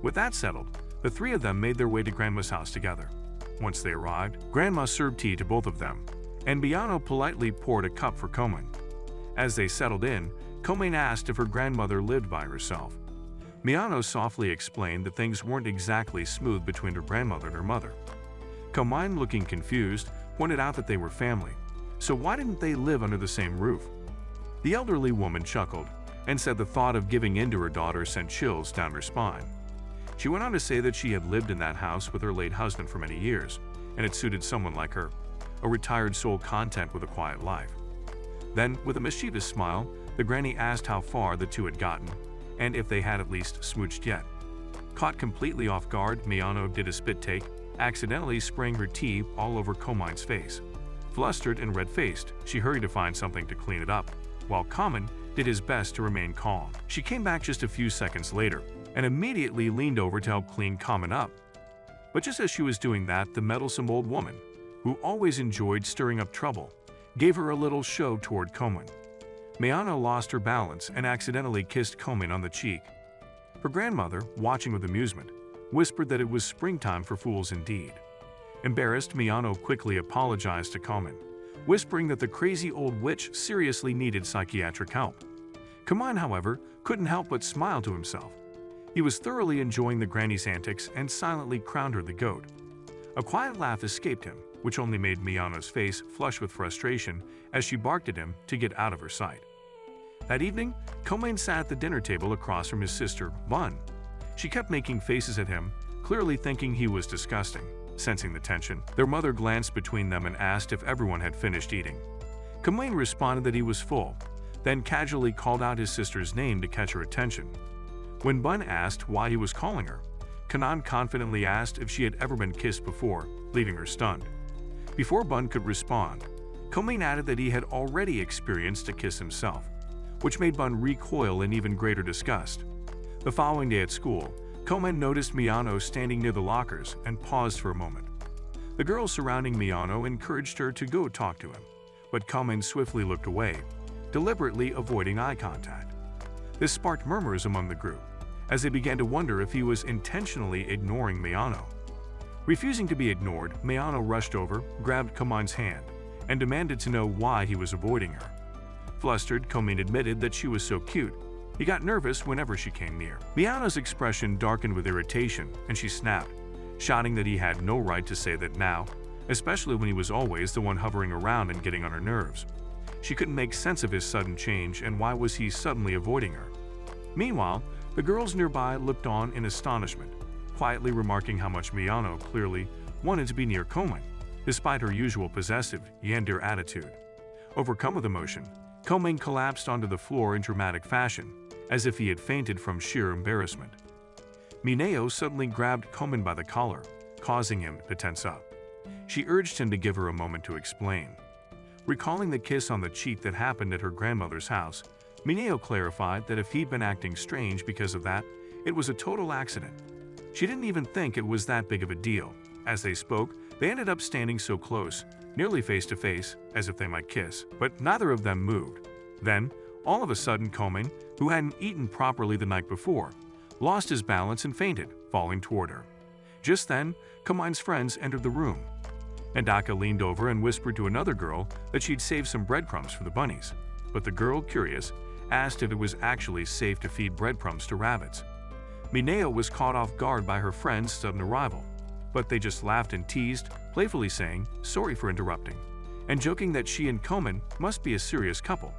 With that settled, the three of them made their way to Grandma's house together. Once they arrived, Grandma served tea to both of them, and Miyano politely poured a cup for Kain. As they settled in, Kain asked if her grandmother lived by herself. Miyano softly explained that things weren't exactly smooth between her grandmother and her mother. Kain, looking confused, pointed out that they were family, so why didn't they live under the same roof? The elderly woman chuckled and said the thought of giving in to her daughter sent chills down her spine. She went on to say that she had lived in that house with her late husband for many years, and it suited someone like her, a retired soul content with a quiet life. Then, with a mischievous smile, the granny asked how far the two had gotten, and if they had at least smooched yet. Caught completely off guard, Miyano did a spit take, accidentally spraying her tea all over Kain's face. Flustered and red-faced, she hurried to find something to clean it up, while Kain did his best to remain calm. She came back just a few seconds later, and immediately leaned over to help clean Kain up. But just as she was doing that, the meddlesome old woman, who always enjoyed stirring up trouble, gave her a little shove toward Kain. Miyano lost her balance and accidentally kissed Kain on the cheek. Her grandmother, watching with amusement, whispered that it was springtime for fools indeed. Embarrassed, Miyano quickly apologized to Kain, whispering that the crazy old witch seriously needed psychiatric help. Kain, however, couldn't help but smile to himself. He was thoroughly enjoying the granny's antics and silently crowned her the goat. A quiet laugh escaped him, which only made Miyano's face flush with frustration as she barked at him to get out of her sight. That evening, Kain sat at the dinner table across from his sister, Bun. She kept making faces at him, clearly thinking he was disgusting. Sensing the tension, their mother glanced between them and asked if everyone had finished eating. Kain responded that he was full, then casually called out his sister's name to catch her attention. When Bun asked why he was calling her, Kain confidently asked if she had ever been kissed before, leaving her stunned. Before Bun could respond, Kain added that he had already experienced a kiss himself, which made Bun recoil in even greater disgust. The following day at school, Kain noticed Miyano standing near the lockers and paused for a moment. The girls surrounding Miyano encouraged her to go talk to him, but Kain swiftly looked away, deliberately avoiding eye contact. This sparked murmurs among the group, as they began to wonder if he was intentionally ignoring Miyano. Refusing to be ignored, Miyano rushed over, grabbed Kain's hand, and demanded to know why he was avoiding her. Flustered, Kain admitted that she was so cute, he got nervous whenever she came near. Miyano's expression darkened with irritation, and she snapped, shouting that he had no right to say that now, especially when he was always the one hovering around and getting on her nerves. She couldn't make sense of his sudden change, and why was he suddenly avoiding her? Meanwhile, the girls nearby looked on in astonishment, quietly remarking how much Miyano clearly wanted to be near Kain, despite her usual possessive, yandere attitude. Overcome with emotion, Kain collapsed onto the floor in dramatic fashion, as if he had fainted from sheer embarrassment. Miyano suddenly grabbed Kain by the collar, causing him to tense up. She urged him to give her a moment to explain. Recalling the kiss on the cheek that happened at her grandmother's house, Miyano clarified that if he'd been acting strange because of that, it was a total accident. She didn't even think it was that big of a deal. As they spoke, they ended up standing so close, nearly face to face, as if they might kiss, but neither of them moved. Then, all of a sudden, Kain, who hadn't eaten properly the night before, lost his balance and fainted, falling toward her. Just then, Kain's friends entered the room. Nadaka leaned over and whispered to another girl that she'd saved some breadcrumbs for the bunnies, but the girl, curious, asked if it was actually safe to feed breadcrumbs to rabbits. Miyano was caught off guard by her friend's sudden arrival, but they just laughed and teased, playfully saying, "Sorry for interrupting," and joking that she and Kain must be a serious couple.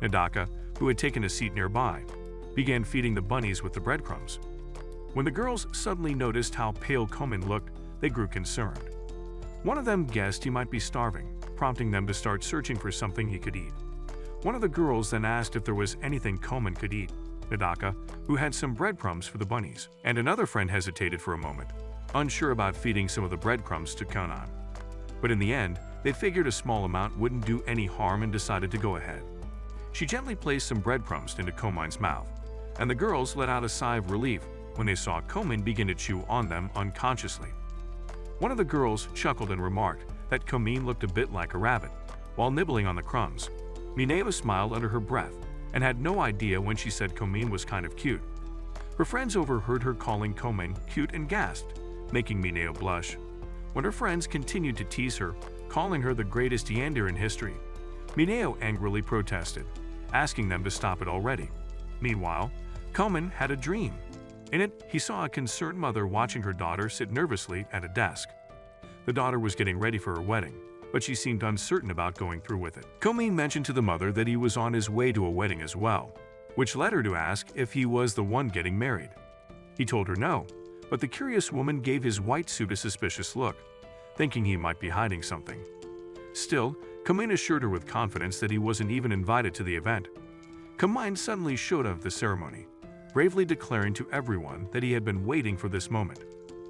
Nadaka, who had taken a seat nearby, began feeding the bunnies with the breadcrumbs. When the girls suddenly noticed how pale Kain looked, they grew concerned. One of them guessed he might be starving, prompting them to start searching for something he could eat. One of the girls then asked if there was anything Kain could eat. Nadaka, who had some breadcrumbs for the bunnies, and another friend hesitated for a moment, unsure about feeding some of the breadcrumbs to Kain. But in the end, they figured a small amount wouldn't do any harm and decided to go ahead. She gently placed some breadcrumbs into Kain's mouth, and the girls let out a sigh of relief when they saw Kain begin to chew on them unconsciously. One of the girls chuckled and remarked that Kain looked a bit like a rabbit while nibbling on the crumbs. Miyano smiled under her breath and had no idea when she said Kain was kind of cute. Her friends overheard her calling Kain cute and gasped, making Miyano blush. When her friends continued to tease her, calling her the greatest yandere in history, Miyano angrily protested, asking them to stop it already. Meanwhile, Kain had a dream. In it, he saw a concerned mother watching her daughter sit nervously at a desk. The daughter was getting ready for her wedding, but she seemed uncertain about going through with it. Kain mentioned to the mother that he was on his way to a wedding as well, which led her to ask if he was the one getting married. He told her no, but the curious woman gave his white suit a suspicious look, thinking he might be hiding something. Still, Kain assured her with confidence that he wasn't even invited to the event. Kain suddenly showed up at the ceremony, bravely declaring to everyone that he had been waiting for this moment.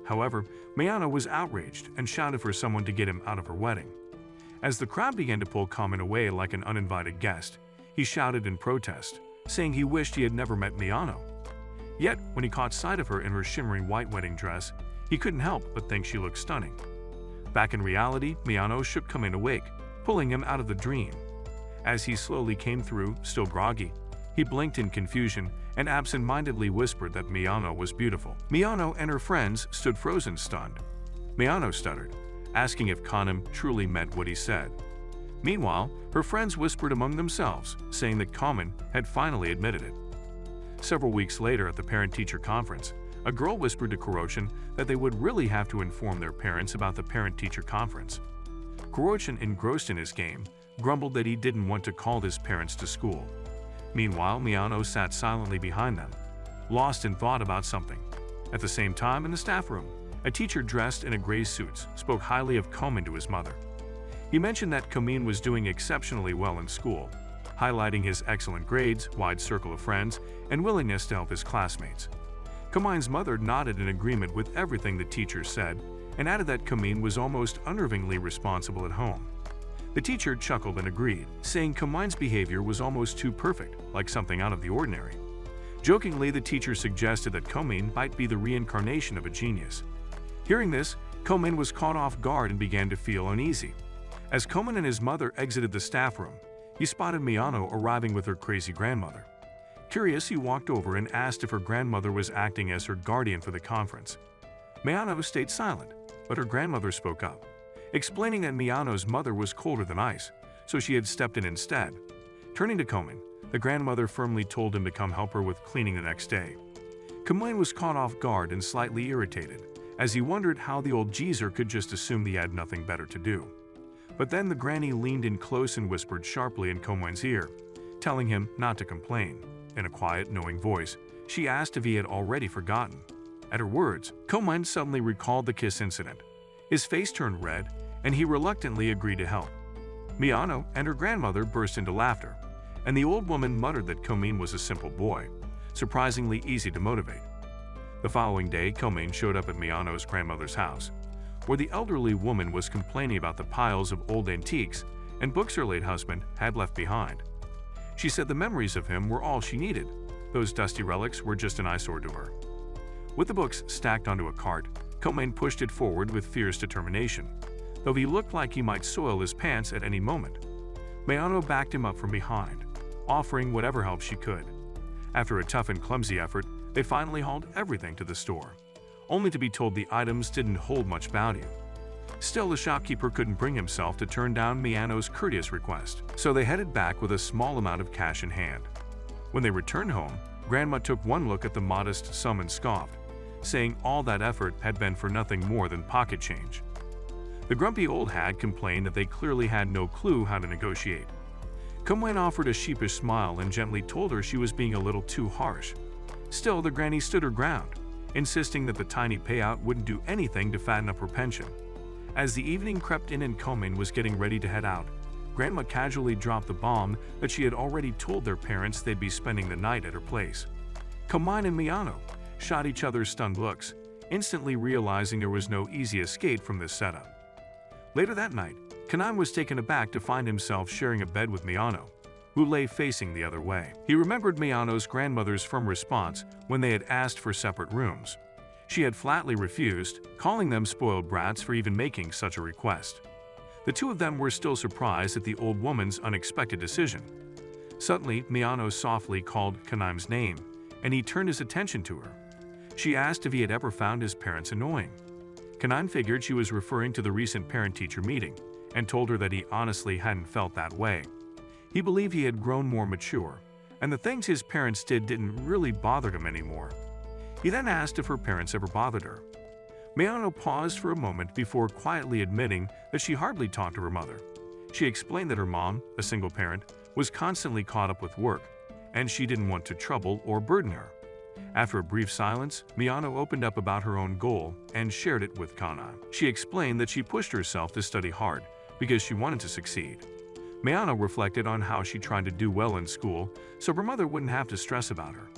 However, Miyano was outraged and shouted for someone to get him out of her wedding. As the crowd began to pull Kain away like an uninvited guest, he shouted in protest, saying he wished he had never met Miyano. Yet, when he caught sight of her in her shimmering white wedding dress, he couldn't help but think she looked stunning. Back in reality, Miyano shook Kain awake, pulling him out of the dream. As he slowly came through, still groggy, he blinked in confusion and absent-mindedly whispered that Miyano was beautiful. Miyano and her friends stood frozen stunned. Miyano stuttered, asking if Kain truly meant what he said. Meanwhile, her friends whispered among themselves, saying that Kain had finally admitted it. Several weeks later at the parent-teacher conference, a girl whispered to Kurochin that they would really have to inform their parents about the parent-teacher conference. Kurochin, engrossed in his game, grumbled that he didn't want to call his parents to school. Meanwhile, Miyano sat silently behind them, lost in thought about something. At the same time, in the staff room, a teacher dressed in a gray suit spoke highly of Kain to his mother. He mentioned that Kain was doing exceptionally well in school, highlighting his excellent grades, wide circle of friends, and willingness to help his classmates. Kain's mother nodded in agreement with everything the teacher said and added that Kain was almost unnervingly responsible at home. The teacher chuckled and agreed, saying Kain's behavior was almost too perfect, like something out of the ordinary. Jokingly, the teacher suggested that Kain might be the reincarnation of a genius. Hearing this, Kain was caught off guard and began to feel uneasy. As Kain and his mother exited the staff room, he spotted Miyano arriving with her crazy grandmother. Curious, he walked over and asked if her grandmother was acting as her guardian for the conference. Miyano stayed silent, but her grandmother spoke up, explaining that Miyano's mother was colder than ice, so she had stepped in instead. Turning to Kain, the grandmother firmly told him to come help her with cleaning the next day. Kain was caught off guard and slightly irritated, as he wondered how the old geezer could just assume he had nothing better to do. But then the granny leaned in close and whispered sharply in Kain's ear, telling him not to complain. In a quiet, knowing voice, she asked if he had already forgotten. At her words, Kain suddenly recalled the kiss incident. His face turned red, and he reluctantly agreed to help. Miyano and her grandmother burst into laughter, and the old woman muttered that Kain was a simple boy, surprisingly easy to motivate. The following day, Kain showed up at Miyano's grandmother's house, where the elderly woman was complaining about the piles of old antiques and books her late husband had left behind. She said the memories of him were all she needed. Those dusty relics were just an eyesore to her. With the books stacked onto a cart, Kain pushed it forward with fierce determination, though he looked like he might soil his pants at any moment. Miyano backed him up from behind, offering whatever help she could. After a tough and clumsy effort, they finally hauled everything to the store, only to be told the items didn't hold much value. Still, the shopkeeper couldn't bring himself to turn down Miyano's courteous request, so they headed back with a small amount of cash in hand. When they returned home, Grandma took one look at the modest sum and scoffed, saying all that effort had been for nothing more than pocket change. The grumpy old hag complained that they clearly had no clue how to negotiate. Kain offered a sheepish smile and gently told her she was being a little too harsh. Still, the granny stood her ground, insisting that the tiny payout wouldn't do anything to fatten up her pension. As the evening crept in and Kain was getting ready to head out, Grandma casually dropped the bomb that she had already told their parents they'd be spending the night at her place. Kain and Miyano shot each other's stunned looks, instantly realizing there was no easy escape from this setup. Later that night, Kain was taken aback to find himself sharing a bed with Miyano, who lay facing the other way. He remembered Miyano's grandmother's firm response when they had asked for separate rooms. She had flatly refused, calling them spoiled brats for even making such a request. The two of them were still surprised at the old woman's unexpected decision. Suddenly, Miyano softly called Kain's name, and he turned his attention to her. She asked if he had ever found his parents annoying. Kain figured she was referring to the recent parent-teacher meeting, and told her that he honestly hadn't felt that way. He believed he had grown more mature, and the things his parents did didn't really bother him anymore. He then asked if her parents ever bothered her. Miyano paused for a moment before quietly admitting that she hardly talked to her mother. She explained that her mom, a single parent, was constantly caught up with work, and she didn't want to trouble or burden her. After a brief silence, Miyano opened up about her own goal and shared it with Kain. She explained that she pushed herself to study hard because she wanted to succeed. Miyano reflected on how she tried to do well in school so her mother wouldn't have to stress about her.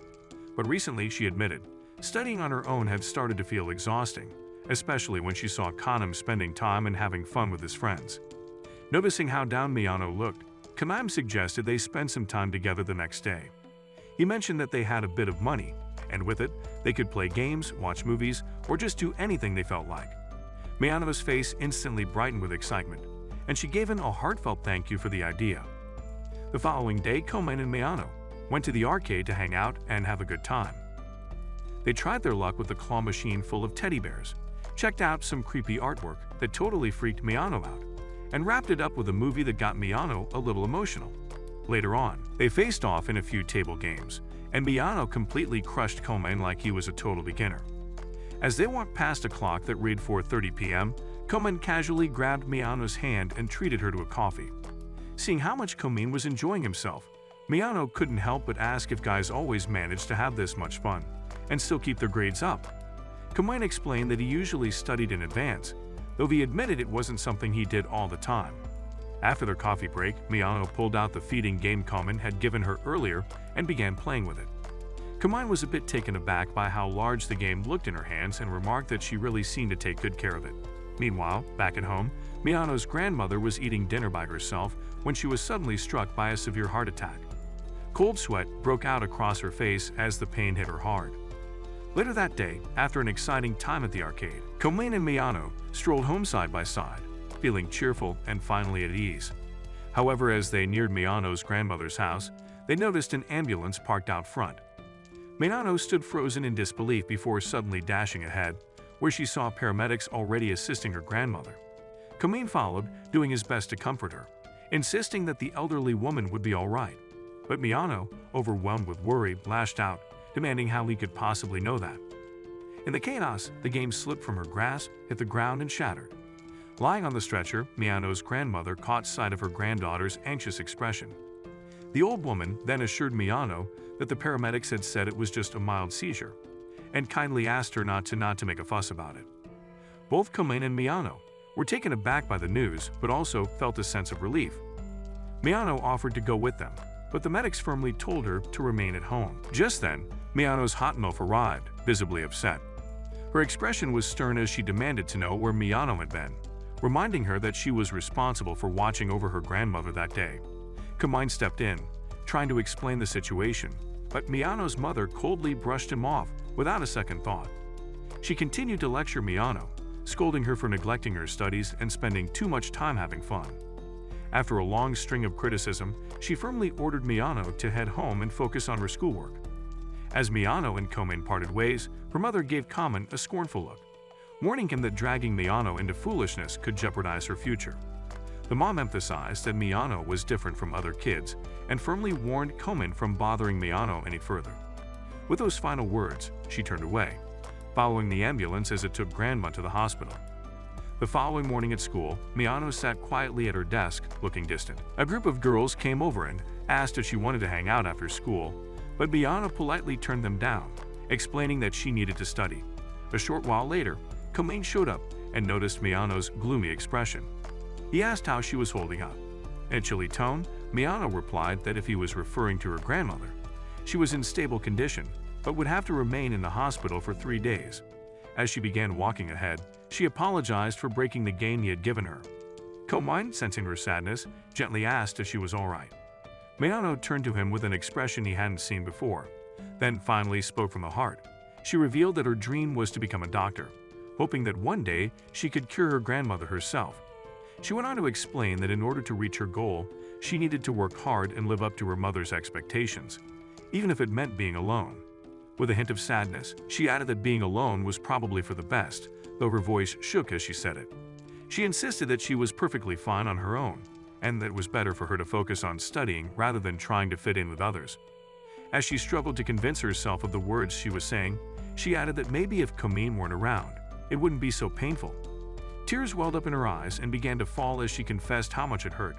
But recently, she admitted, studying on her own had started to feel exhausting, especially when she saw Kain spending time and having fun with his friends. Noticing how down Miyano looked, Kain suggested they spend some time together the next day. He mentioned that they had a bit of money, and with it, they could play games, watch movies, or just do anything they felt like. Miyano's face instantly brightened with excitement, and she gave him a heartfelt thank you for the idea. The following day, Kain and Miyano went to the arcade to hang out and have a good time. They tried their luck with the claw machine full of teddy bears, checked out some creepy artwork that totally freaked Miyano out, and wrapped it up with a movie that got Miyano a little emotional. Later on, they faced off in a few table games, and Miyano completely crushed Kain like he was a total beginner. As they walked past a clock that read 4:30 p.m., Kain casually grabbed Miyano's hand and treated her to a coffee. Seeing how much Kain was enjoying himself, Miyano couldn't help but ask if guys always managed to have this much fun and still keep their grades up. Kain explained that he usually studied in advance, though he admitted it wasn't something he did all the time. After their coffee break, Miyano pulled out the feeding game Kain had given her earlier and began playing with it. Kain was a bit taken aback by how large the game looked in her hands and remarked that she really seemed to take good care of it. Meanwhile, back at home, Miyano's grandmother was eating dinner by herself when she was suddenly struck by a severe heart attack. Cold sweat broke out across her face as the pain hit her hard. Later that day, after an exciting time at the arcade, Kain and Miyano strolled home side by side, feeling cheerful and finally at ease. However, as they neared Miyano's grandmother's house, they noticed an ambulance parked out front. Miyano stood frozen in disbelief before suddenly dashing ahead, where she saw paramedics already assisting her grandmother. Kain followed, doing his best to comfort her, insisting that the elderly woman would be all right. But Miyano, overwhelmed with worry, lashed out, demanding how he could possibly know that. In the chaos, the game slipped from her grasp, hit the ground, and shattered. Lying on the stretcher, Miyano's grandmother caught sight of her granddaughter's anxious expression. The old woman then assured Miyano that the paramedics had said it was just a mild seizure, and kindly asked her not to make a fuss about it. Both Kain and Miyano were taken aback by the news, but also felt a sense of relief. Miyano offered to go with them, but the medics firmly told her to remain at home. Just then, Miyano's hot milf arrived, visibly upset. Her expression was stern as she demanded to know where Miyano had been, reminding her that she was responsible for watching over her grandmother that day. Kain stepped in, trying to explain the situation, but Miyano's mother coldly brushed him off without a second thought. She continued to lecture Miyano, scolding her for neglecting her studies and spending too much time having fun. After a long string of criticism, she firmly ordered Miyano to head home and focus on her schoolwork. As Miyano and Kain parted ways, her mother gave Kain a scornful look, warning him that dragging Miyano into foolishness could jeopardize her future. The mom emphasized that Miyano was different from other kids and firmly warned Kain from bothering Miyano any further. With those final words, she turned away, following the ambulance as it took Grandma to the hospital. The following morning at school, Miyano sat quietly at her desk, looking distant. A group of girls came over and asked if she wanted to hang out after school, but Miyano politely turned them down, explaining that she needed to study. A short while later, Kain showed up and noticed Miyano's gloomy expression. He asked how she was holding up. In a chilly tone, Miyano replied that if he was referring to her grandmother, she was in stable condition, but would have to remain in the hospital for 3 days. As she began walking ahead, she apologized for breaking the game he had given her. Kain, sensing her sadness, gently asked if she was alright. Miyano turned to him with an expression he hadn't seen before, then finally spoke from the heart. She revealed that her dream was to become a doctor, hoping that one day she could cure her grandmother herself. She went on to explain that in order to reach her goal, she needed to work hard and live up to her mother's expectations, even if it meant being alone. With a hint of sadness, she added that being alone was probably for the best, though her voice shook as she said it. She insisted that she was perfectly fine on her own, and that it was better for her to focus on studying rather than trying to fit in with others. As she struggled to convince herself of the words she was saying, she added that maybe if Kain weren't around, it wouldn't be so painful. Tears welled up in her eyes and began to fall as she confessed how much it hurt,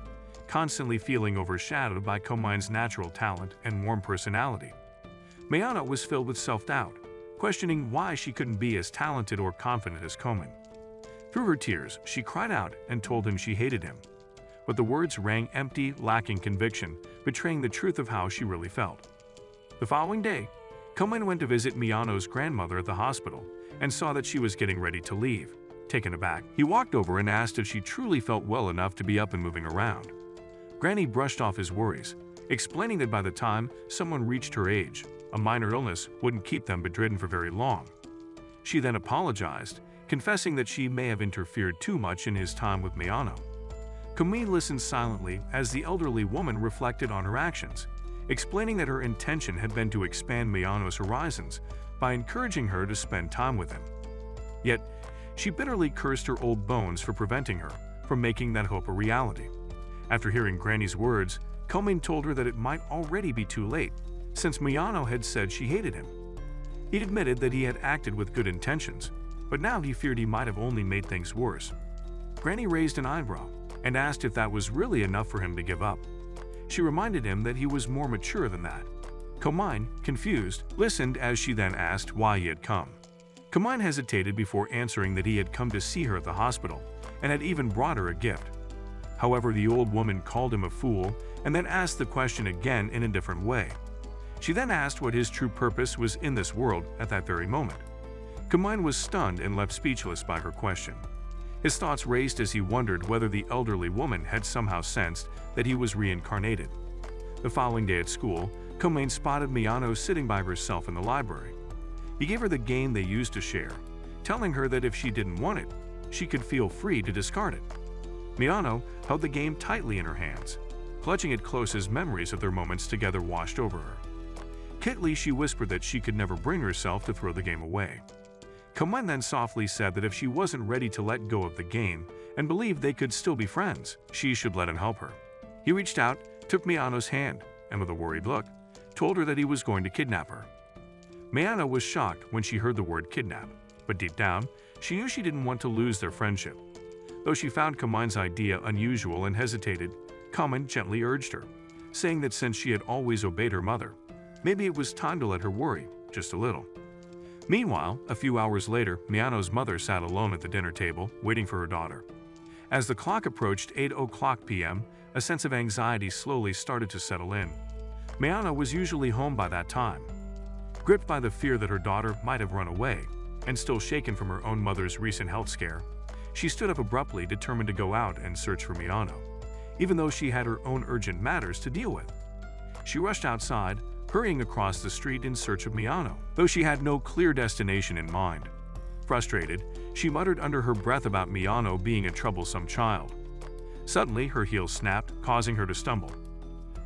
constantly feeling overshadowed by Kain's natural talent and warm personality. Miyano was filled with self-doubt, questioning why she couldn't be as talented or confident as Kain. Through her tears, she cried out and told him she hated him. But the words rang empty, lacking conviction, betraying the truth of how she really felt. The following day, Kain went to visit Miyano's grandmother at the hospital and saw that she was getting ready to leave. Taken aback, he walked over and asked if she truly felt well enough to be up and moving around. Granny brushed off his worries, explaining that by the time someone reached her age, a minor illness wouldn't keep them bedridden for very long. She then apologized, confessing that she may have interfered too much in his time with Miyano. Kain listened silently as the elderly woman reflected on her actions, explaining that her intention had been to expand Miyano's horizons by encouraging her to spend time with him. Yet, she bitterly cursed her old bones for preventing her from making that hope a reality. After hearing Granny's words, Kain told her that it might already be too late, since Miyano had said she hated him. He admitted that he had acted with good intentions, but now he feared he might have only made things worse. Granny raised an eyebrow and asked if that was really enough for him to give up. She reminded him that he was more mature than that. Kain, confused, listened as she then asked why he had come. Kain hesitated before answering that he had come to see her at the hospital and had even brought her a gift. However, the old woman called him a fool and then asked the question again in a different way. She then asked what his true purpose was in this world at that very moment. Kain was stunned and left speechless by her question. His thoughts raced as he wondered whether the elderly woman had somehow sensed that he was reincarnated. The following day at school, Kain spotted Miyano sitting by herself in the library. He gave her the game they used to share, telling her that if she didn't want it, she could feel free to discard it. Miyano held the game tightly in her hands, clutching it close as memories of their moments together washed over her. Kitly, she whispered that she could never bring herself to throw the game away. Kain then softly said that if she wasn't ready to let go of the game and believed they could still be friends, she should let him help her. He reached out, took Miyano's hand, and with a worried look, told her that he was going to kidnap her. Miyano was shocked when she heard the word kidnap, but deep down, she knew she didn't want to lose their friendship. Though she found Kain's idea unusual and hesitated, Kain gently urged her, saying that since she had always obeyed her mother, maybe it was time to let her worry, just a little. Meanwhile, a few hours later, Miyano's mother sat alone at the dinner table, waiting for her daughter. As the clock approached 8:00 p.m., a sense of anxiety slowly started to settle in. Miyano was usually home by that time. Gripped by the fear that her daughter might have run away, and still shaken from her own mother's recent health scare, she stood up abruptly, determined to go out and search for Miyano, even though she had her own urgent matters to deal with. She rushed outside, hurrying across the street in search of Miyano, though she had no clear destination in mind. Frustrated, she muttered under her breath about Miyano being a troublesome child. Suddenly, her heel snapped, causing her to stumble.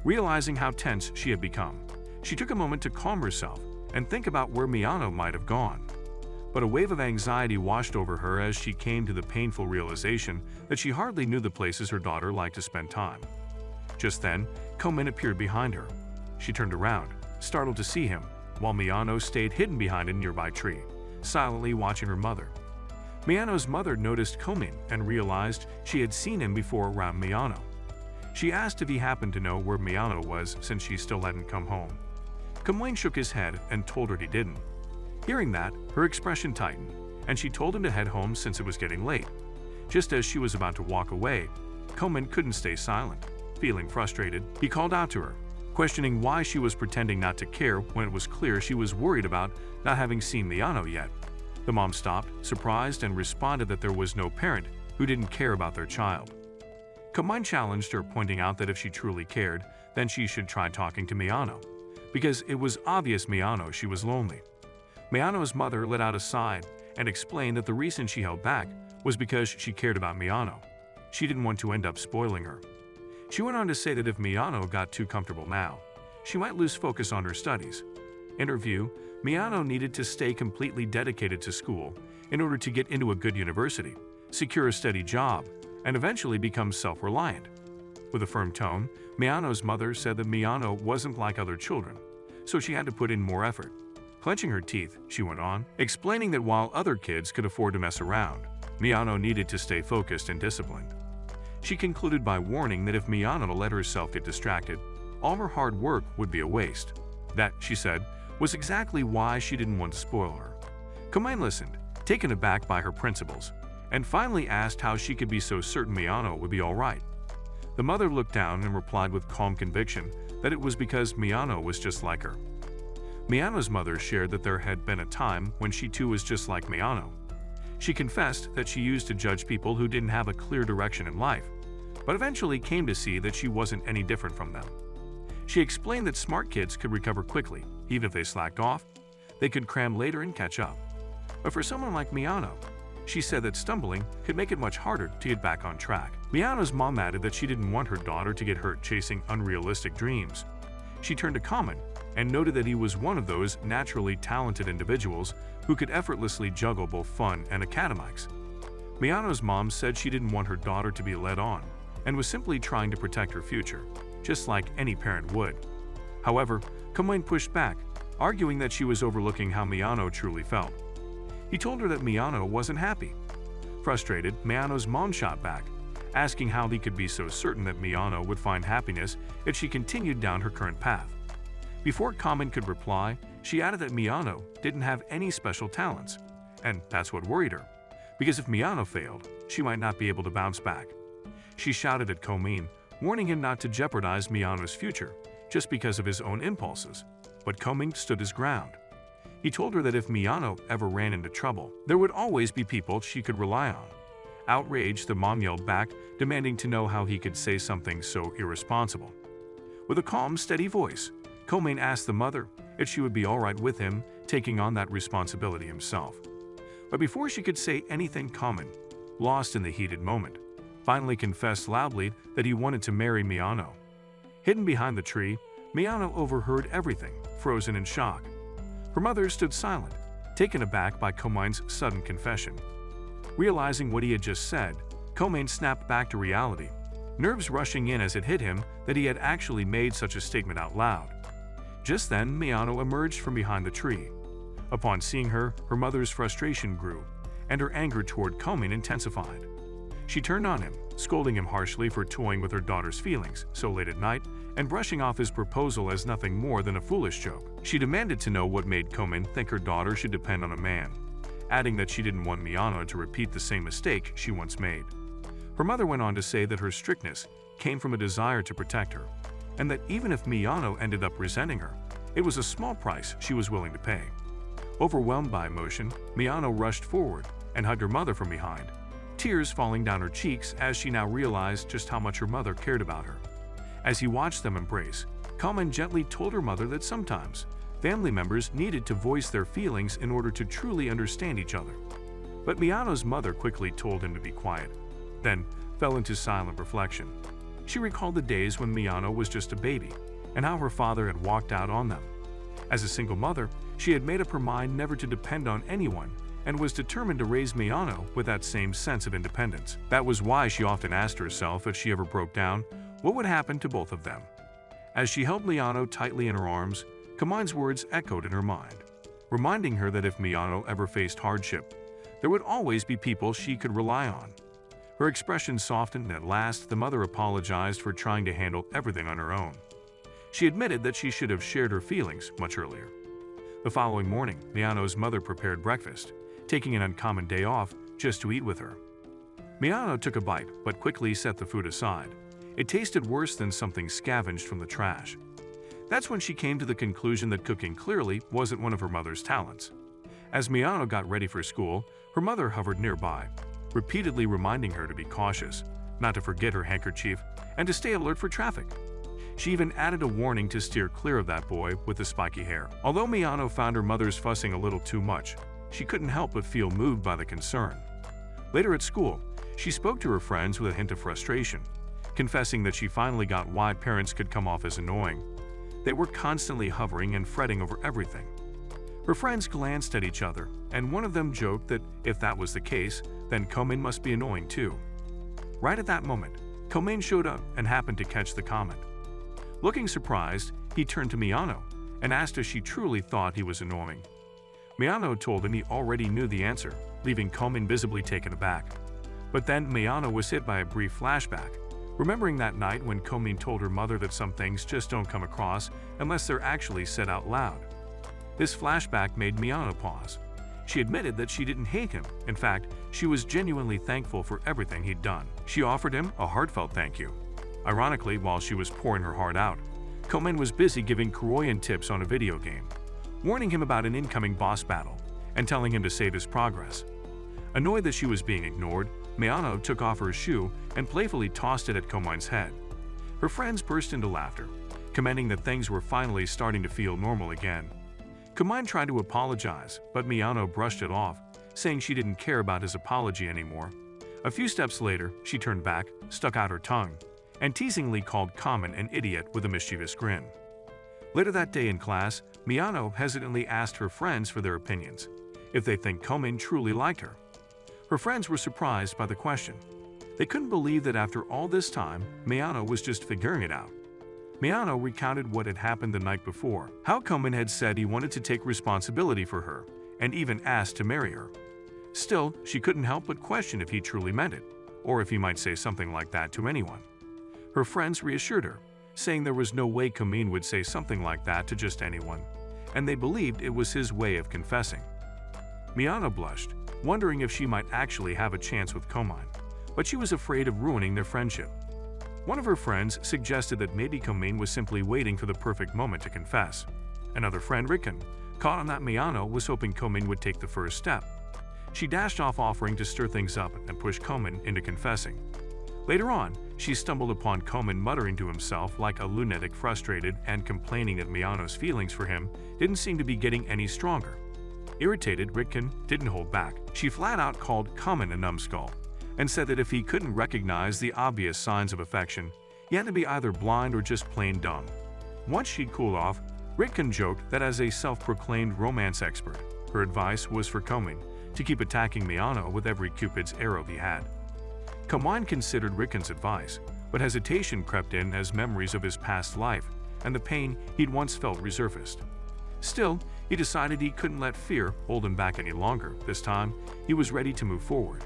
Realizing how tense she had become, she took a moment to calm herself and think about where Miyano might have gone. But a wave of anxiety washed over her as she came to the painful realization that she hardly knew the places her daughter liked to spend time. Just then, Kain appeared behind her. She turned around, startled to see him, while Miyano stayed hidden behind a nearby tree, silently watching her mother. Miyano's mother noticed Kain and realized she had seen him before around Miyano. She asked if he happened to know where Miyano was since she still hadn't come home. Kain shook his head and told her he didn't. Hearing that, her expression tightened, and she told him to head home since it was getting late. Just as she was about to walk away, Kain couldn't stay silent. Feeling frustrated, he called out to her, questioning why she was pretending not to care when it was clear she was worried about not having seen Miyano yet. The mom stopped, surprised, and responded that there was no parent who didn't care about their child. Kain challenged her, pointing out that if she truly cared, then she should try talking to Miyano, because it was obvious Miyano she was lonely. Miyano's mother let out a sigh and explained that the reason she held back was because she cared about Miyano. She didn't want to end up spoiling her. She went on to say that if Miyano got too comfortable now, she might lose focus on her studies. In her view, Miyano needed to stay completely dedicated to school in order to get into a good university, secure a steady job, and eventually become self-reliant. With a firm tone, Miyano's mother said that Miyano wasn't like other children, so she had to put in more effort. Clenching her teeth, she went on, explaining that while other kids could afford to mess around, Miyano needed to stay focused and disciplined. She concluded by warning that if Miyano let herself get distracted, all her hard work would be a waste. That, she said, was exactly why she didn't want to spoil her. Kain listened, taken aback by her principles, and finally asked how she could be so certain Miyano would be all right. The mother looked down and replied with calm conviction that it was because Miyano was just like her. Miyano's mother shared that there had been a time when she too was just like Miyano. She confessed that she used to judge people who didn't have a clear direction in life, but eventually came to see that she wasn't any different from them. She explained that smart kids could recover quickly, even if they slacked off. They could cram later and catch up. But for someone like Miyano, she said that stumbling could make it much harder to get back on track. Miyano's mom added that she didn't want her daughter to get hurt chasing unrealistic dreams. She turned to Kain and noted that he was one of those naturally talented individuals who could effortlessly juggle both fun and academics. Miyano's mom said she didn't want her daughter to be led on and was simply trying to protect her future, just like any parent would. However, Kain pushed back, arguing that she was overlooking how Miyano truly felt. He told her that Miyano wasn't happy. Frustrated, Miyano's mom shot back, asking how he could be so certain that Miyano would find happiness if she continued down her current path. Before Kain could reply, she added that Miyano didn't have any special talents, and that's what worried her, because if Miyano failed, she might not be able to bounce back. She shouted at Kain, warning him not to jeopardize Miyano's future just because of his own impulses, but Kain stood his ground. He told her that if Miyano ever ran into trouble, there would always be people she could rely on. Outraged, the mom yelled back, demanding to know how he could say something so irresponsible. With a calm, steady voice, Kain asked the mother if she would be all right with him taking on that responsibility himself. But before she could say anything, Kain, lost in the heated moment, finally confessed loudly that he wanted to marry Miyano. Hidden behind the tree, Miyano overheard everything, frozen in shock. Her mother stood silent, taken aback by Kain's sudden confession. Realizing what he had just said, Kain snapped back to reality, nerves rushing in as it hit him that he had actually made such a statement out loud. Just then, Miyano emerged from behind the tree. Upon seeing her, her mother's frustration grew, and her anger toward Kain intensified. She turned on him, scolding him harshly for toying with her daughter's feelings so late at night and brushing off his proposal as nothing more than a foolish joke. She demanded to know what made Kain think her daughter should depend on a man, adding that she didn't want Miyano to repeat the same mistake she once made. Her mother went on to say that her strictness came from a desire to protect her, and that even if Miyano ended up resenting her, it was a small price she was willing to pay. Overwhelmed by emotion, Miyano rushed forward and hugged her mother from behind, tears falling down her cheeks as she now realized just how much her mother cared about her. As he watched them embrace, Kain gently told her mother that sometimes family members needed to voice their feelings in order to truly understand each other. But Miyano's mother quickly told him to be quiet, then fell into silent reflection. She recalled the days when Miyano was just a baby and how her father had walked out on them. As a single mother, she had made up her mind never to depend on anyone and was determined to raise Miyano with that same sense of independence. That was why she often asked herself if she ever broke down, what would happen to both of them. As she held Miyano tightly in her arms, Kain's words echoed in her mind, reminding her that if Miyano ever faced hardship, there would always be people she could rely on. Her expression softened, and at last the mother apologized for trying to handle everything on her own. She admitted that she should have shared her feelings much earlier. The following morning, Miyano's mother prepared breakfast, taking an uncommon day off just to eat with her. Miyano took a bite, but quickly set the food aside. It tasted worse than something scavenged from the trash. That's when she came to the conclusion that cooking clearly wasn't one of her mother's talents. As Miyano got ready for school, her mother hovered nearby, repeatedly reminding her to be cautious, not to forget her handkerchief, and to stay alert for traffic. She even added a warning to steer clear of that boy with the spiky hair. Although Miyano found her mother's fussing a little too much, she couldn't help but feel moved by the concern. Later at school, she spoke to her friends with a hint of frustration, confessing that she finally got why parents could come off as annoying. They were constantly hovering and fretting over everything. Her friends glanced at each other, and one of them joked that if that was the case, then Kain must be annoying too. Right at that moment, Kain showed up and happened to catch the comment. Looking surprised, he turned to Miyano and asked if she truly thought he was annoying. Miyano told him he already knew the answer, leaving Kain visibly taken aback. But then Miyano was hit by a brief flashback, remembering that night when Kain told her mother that some things just don't come across unless they're actually said out loud. This flashback made Miyano pause. She admitted that she didn't hate him. In fact, she was genuinely thankful for everything he'd done. She offered him a heartfelt thank you. Ironically, while she was pouring her heart out, Kain was busy giving Kuroyan tips on a video game, warning him about an incoming boss battle, and telling him to save his progress. Annoyed that she was being ignored, Miyano took off her shoe and playfully tossed it at Kain's head. Her friends burst into laughter, commenting that things were finally starting to feel normal again. Kain tried to apologize, but Miyano brushed it off, saying she didn't care about his apology anymore. A few steps later, she turned back, stuck out her tongue, and teasingly called Kain an idiot with a mischievous grin. Later that day in class, Miyano hesitantly asked her friends for their opinions, if they think Kain truly liked her. Her friends were surprised by the question. They couldn't believe that after all this time, Miyano was just figuring it out. Miyano recounted what had happened the night before, how Kain had said he wanted to take responsibility for her, and even asked to marry her. Still, she couldn't help but question if he truly meant it, or if he might say something like that to anyone. Her friends reassured her, saying there was no way Kain would say something like that to just anyone, and they believed it was his way of confessing. Miyano blushed, wondering if she might actually have a chance with Kain, but she was afraid of ruining their friendship. One of her friends suggested that maybe Kain was simply waiting for the perfect moment to confess. Another friend, Rizz, caught on that Miyano was hoping Kain would take the first step. She dashed off, offering to stir things up and push Kain into confessing. Later on, she stumbled upon Kain muttering to himself like a lunatic, frustrated and complaining that Miyano's feelings for him didn't seem to be getting any stronger. Irritated, Rizz didn't hold back. She flat out called Kain a numbskull and said that if he couldn't recognize the obvious signs of affection, he had to be either blind or just plain dumb. Once she'd cooled off, Rizz joked that as a self-proclaimed romance expert, her advice was for Kain to keep attacking Miyano with every Cupid's arrow he had. Kain considered Rizz's advice, but hesitation crept in as memories of his past life and the pain he'd once felt resurfaced. Still, he decided he couldn't let fear hold him back any longer. This time, he was ready to move forward.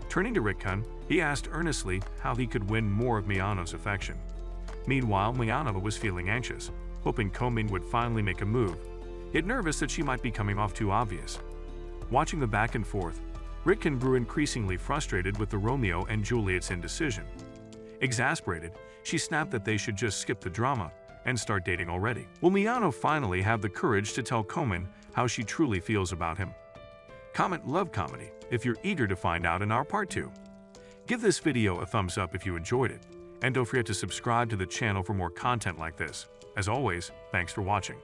Turning to Rizz, he asked earnestly how he could win more of Miyano's affection. Meanwhile, Miyano was feeling anxious, hoping Kain would finally make a move, yet nervous that she might be coming off too obvious. Watching the back and forth, Rizz grew increasingly frustrated with the Romeo and Juliet's indecision. Exasperated, she snapped that they should just skip the drama and start dating already. Will Miyano finally have the courage to tell Kain how she truly feels about him? Comment "Love Comedy" if you're eager to find out in our part 2. Give this video a thumbs up if you enjoyed it, and don't forget to subscribe to the channel for more content like this. As always, thanks for watching.